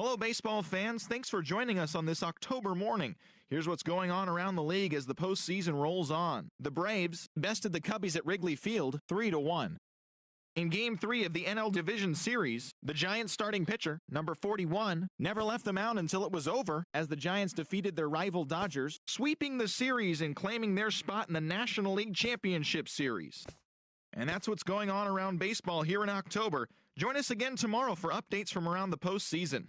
Hello, baseball fans. Thanks for joining us on this October morning. Here's what's going on around the league as the postseason rolls on. The Braves bested the Cubbies at Wrigley Field 3-1. In Game 3 of the NL Division Series, the Giants starting pitcher, number 41, never left the mound until it was over as the Giants defeated their rival Dodgers, sweeping the series and claiming their spot in the National League Championship Series. And that's what's going on around baseball here in October. Join us again tomorrow for updates from around the postseason.